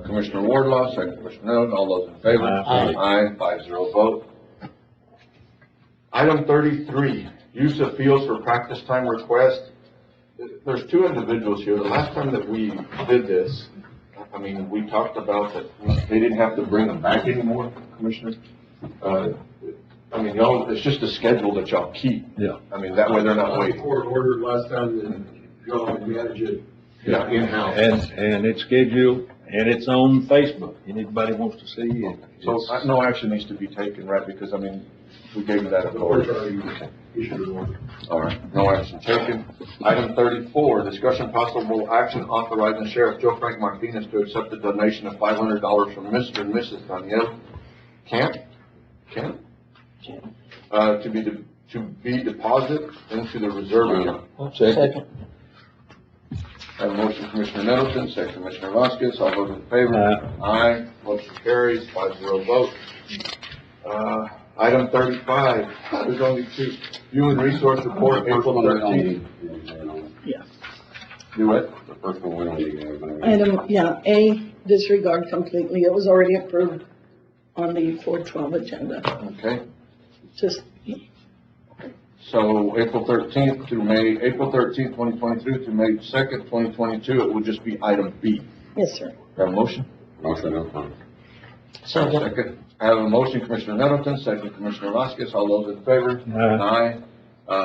Commissioner Wardlaw, second Commissioner Nettleton. All those in favor? Aye. Aye, 5-0 vote. Item 33, use of fields for practice time request. There's 2 individuals here. The last time that we did this, I mean, we talked about that they didn't have to bring them back anymore, Commissioner. I mean, y'all, it's just a schedule that y'all keep. Yeah. I mean, that way they're not waiting. Court ordered last time that y'all manage it. Yeah, in-house. And it's scheduled, and it's on Facebook, and anybody wants to see it. So no action needs to be taken, right? Because, I mean, we gave you that The court's authority. already issued an order. All right, no action taken. Item 34, discussion possible action authorizing Sheriff Joe Frank Martinez to accept a donation of $500 from Mr. and Mrs. Danielle Camp, to be deposited into the reserve account. Second. I have a motion, Commissioner Nettleton, second Commissioner Vasquez. All those in favor? Aye. Motion carries, 5-0 vote. Item 35, there's only 2. Human Resource Report, The first April one we don't 13th. need anything on. Yeah. Do what? The first one we don't need anything on. Item, yeah, A, disregard completely. It was already approved on the 412 agenda. Okay, Just, so April 13th, 2022 to May 2nd, 2022, it would just be item B. yes, sir. Have a motion? Motion to approve. Second. I have a motion, Commissioner Nettleton, second Commissioner Vasquez. All those in favor? Aye.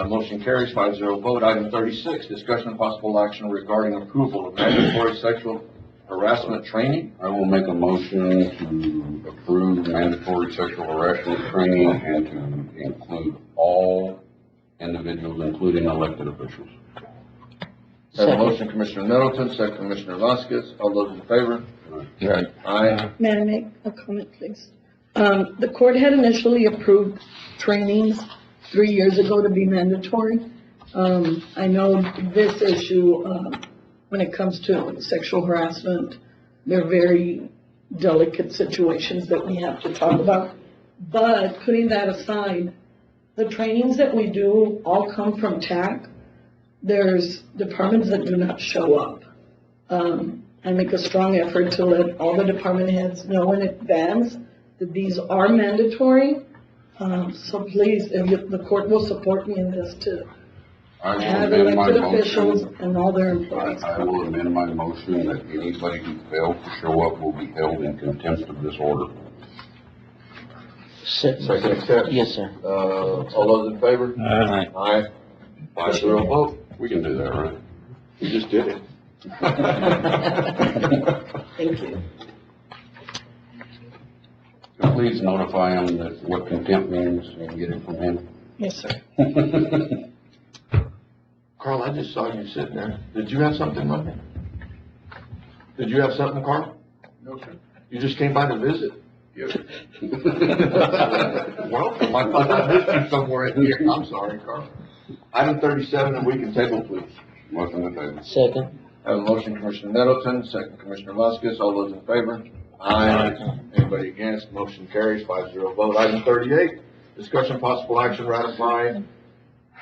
Motion carries 5-0 vote. Item 36, discussion of possible action regarding approval of mandatory sexual harassment training. I will make a motion to approve mandatory sexual harassment training and to include all individuals, including elected officials. I have a motion, Commissioner Nettleton, second Commissioner Vasquez. All those in favor? Right. Aye. May I make a comment, please? The court had initially approved trainings 3 years ago to be mandatory. I know this issue, when it comes to sexual harassment, they're very delicate situations that we have to talk about. But putting that aside, the trainings that we do all come from TAC. there's departments that do not show up. I make a strong effort to let all the department heads know in advance that these are mandatory. So please, if the court will support me in this too. I will Have amend my elected officials motion. and all their employees. I will amend my motion that anybody who failed to show up will be held in contempt of this order. Second accept? Yes, sir. All those in favor? Aye. Aye. 5-0 vote. We can do that, right? You just did it. Thank you. So please notify him that what contempt means and get it from him. Yes, sir. Carl, I just saw you sitting there. Did you have something, Monday? Did you have something, Carl? No, sir. You just came by to visit? Yes. Welcome. I thought I missed you somewhere in here. I'm sorry, Carl. Item 37, and we can table, please. Motion to table. Second. I have a motion, Commissioner Nettleton, second, Commissioner Vasquez. All those in favor? Aye. Anybody against? Motion carries 5-0 vote. Item 38, discussion possible action ratifying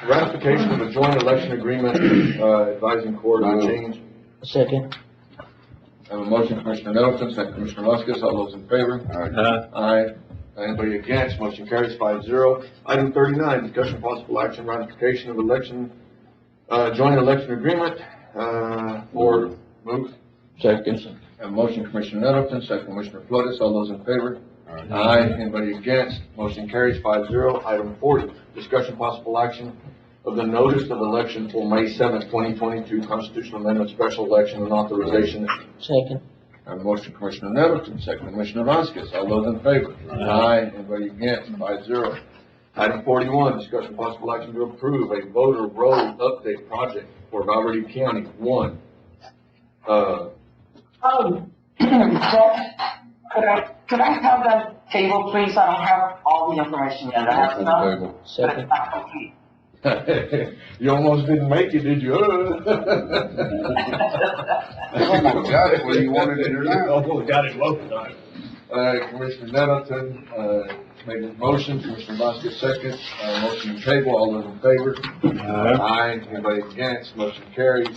ratification of a joint election agreement, advising court on change. Second. I have a motion, Commissioner Nettleton, second, Commissioner Vasquez. All those in favor? Aye. Anybody against? Motion carries 5-0. Item 39, discussion possible action ratification of election, joint election agreement, for move. Second. A motion, Commissioner Nettleton, second, Commissioner Flores. All those in favor? Aye. Anybody against? Motion carries 5-0. Item 40, discussion possible action of the notice of election for May 7th, 2022 constitutional amendment special election and authorization. Second. I have a motion, Commissioner Nettleton, second, Commissioner Vasquez. All those in favor? Aye. Anybody against? 5-0. Item 41, discussion possible action to approve a voter roll update project for Valverde County. 1. Could I have that table, please? I don't have all the information yet. I have Motion some, to table. but Second. it's not complete. You almost didn't make it, did you? Almost got it whether you wanted it or not. Almost got it both times. Commissioner Nettleton, made a motion, Commissioner Vasquez second, motion to table, all those in favor? Aye. Anybody against? Motion carries.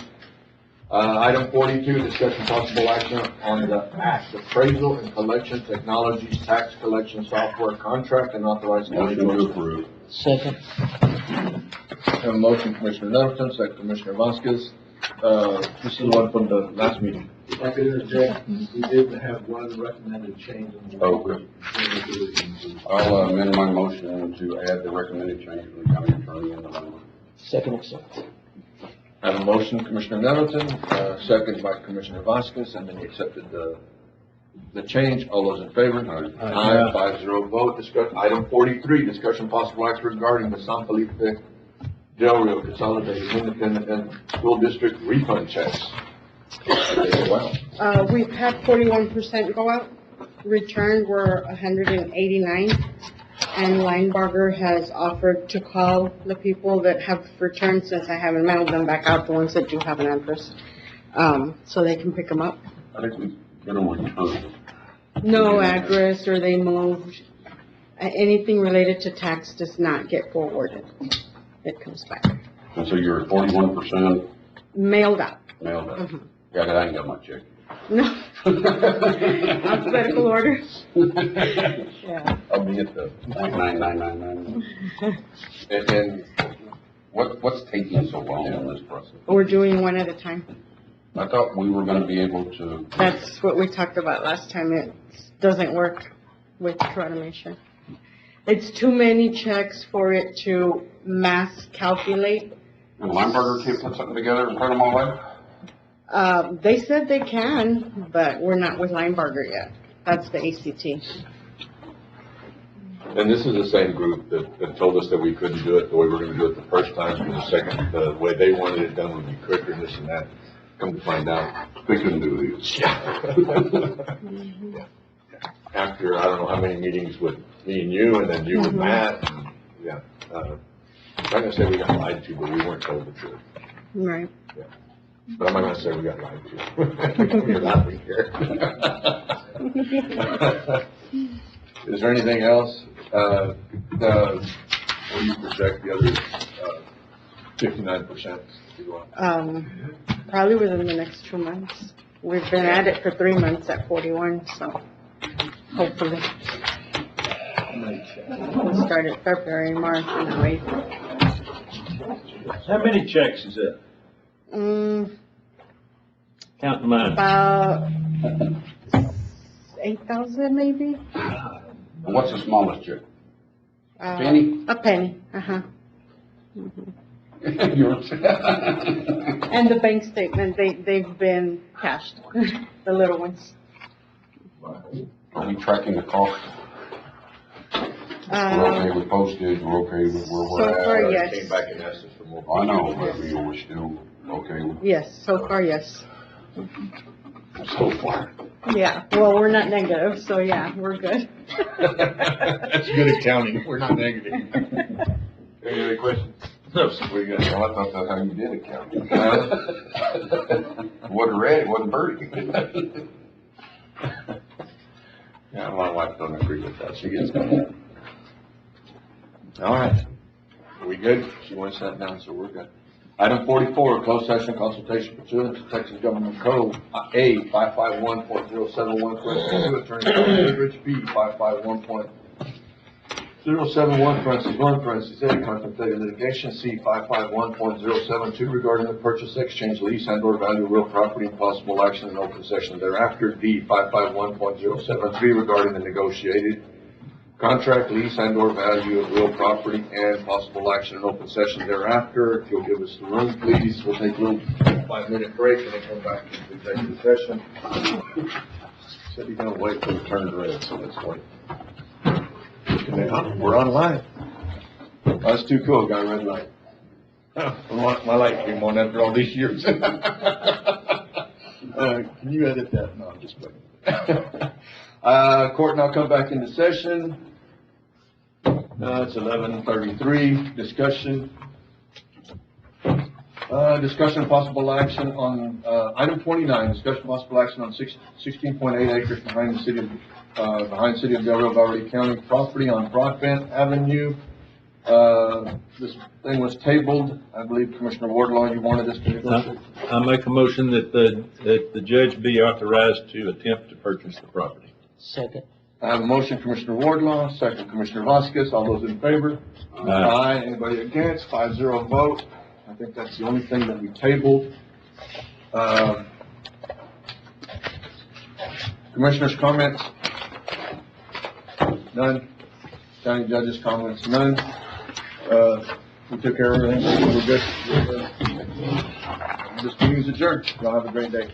Item 42, discussion possible action on the ACT appraisal and collection technologies tax collection software contract and authorized county Motion to clerk. approve. Second. Have a motion, Commissioner Nettleton, second, Commissioner Vasquez. This is one from the last meeting. If I could interject, we did have one recommended change in the. Okay. I'll amend my motion to add the recommended change from the county attorney in the language. Second accept. I have a motion, Commissioner Nettleton, second by Commissioner Vasquez, and then he accepted the change. All those in favor? Aye. 5-0 vote. Item 43, discussion possible action regarding the San Felipe Del Rio Consolidated Independent and School District refund checks. Wow. We've had 41% go out. Returned were 189. And Linebarger has offered to call the people that have returned, since I haven't mailed them back out, the ones that do have an address, so they can pick them up. I think we get a return. No address, or they moved. Anything related to tax does not get forwarded. It comes back. And so you're at 41% Mailed out. mailed out. Mhm. Yeah, I ain't got my check. No. Alphabetical order. Yeah. I'll be at the, 99999. And what's taking so long in this process? We're doing one at a time. I thought we were gonna be able to, That's what we talked about last time. It doesn't work with automation. It's too many checks for it to mass calculate. and Linebarger can't put something together and print them all out? They said they can, but we're not with Linebarger yet. That's the ACT. and this is the same group that told us that we couldn't do it the way we were gonna do it the first time, and the second, the way they wanted it done would be quicker and this and that. Come to find out, They couldn't do these. yeah. After, I don't know how many meetings with me and you, and then you with Matt, and, yeah. I'm not gonna say we got lied to, but we weren't told the truth. Right. But I'm not gonna say we got lied to. You're laughing here. Is there anything else? What do you project the other 59%? Probably within the next 2 months. We've been at it for 3 months at 41, so hopefully. We started February, March, and now April. How many checks is that? Count mine. About 8,000 maybe? What's the smallest check? Penny? A penny, uh-huh. And the bank statement, they've been cashed, the little ones. Are we tracking the cost? We're okay with postage, we're okay with where we're So at. far, yes. Came back and asked us for more. I know, but we're still okay with. Yes, so far, yes. So far. Yeah, well, we're not negative, so yeah, we're good. That's good accounting, we're not negative. Any other questions? No, so we got, well, I thought that's how you did accounting. Wasn't red, wasn't birdie. Yeah, my wife don't agree with that, she gets mad. All right, are we good? She wants that down, so we're good. Item 44, closed session consultation pursuant to Texas Government Code A 551.071, Attorney Goodrich, B 551.071, parentheses 1, parentheses A, contemplated litigation, C 551.072, regarding the purchase, exchange, lease, and/or value of real property and possible action in open session thereafter, D 551.073, regarding the negotiated contract, lease, and/or value of real property and possible action in open session thereafter. If you'll give us the room, please, we'll take a little 5-minute break and then come back to the executive session. Said he's gonna wait till it turns red, so let's wait. We're on live. That's too cool, got a red light. My light came on after all these years. Can you edit that? No, I'm just playing. Court now come back into session. It's 11:33, discussion. Discussion of possible action on, item 29, discussion of possible action on 16.8 acres behind the city of Del Rio, Valverde County property on Broadbent Avenue. This thing was tabled. I believe Commissioner Wardlaw, you wanted us to negotiate. I make a motion that the judge be authorized to attempt to purchase the property. Second. I have a motion, Commissioner Wardlaw, second, Commissioner Vasquez. All those in favor? Aye. Anybody against? 5-0 vote. I think that's the only thing that we tabled. Commissioners' comments? None. County judges' comments? None. We took care of everything. We're good. This meeting is adjourned. Y'all have a great day.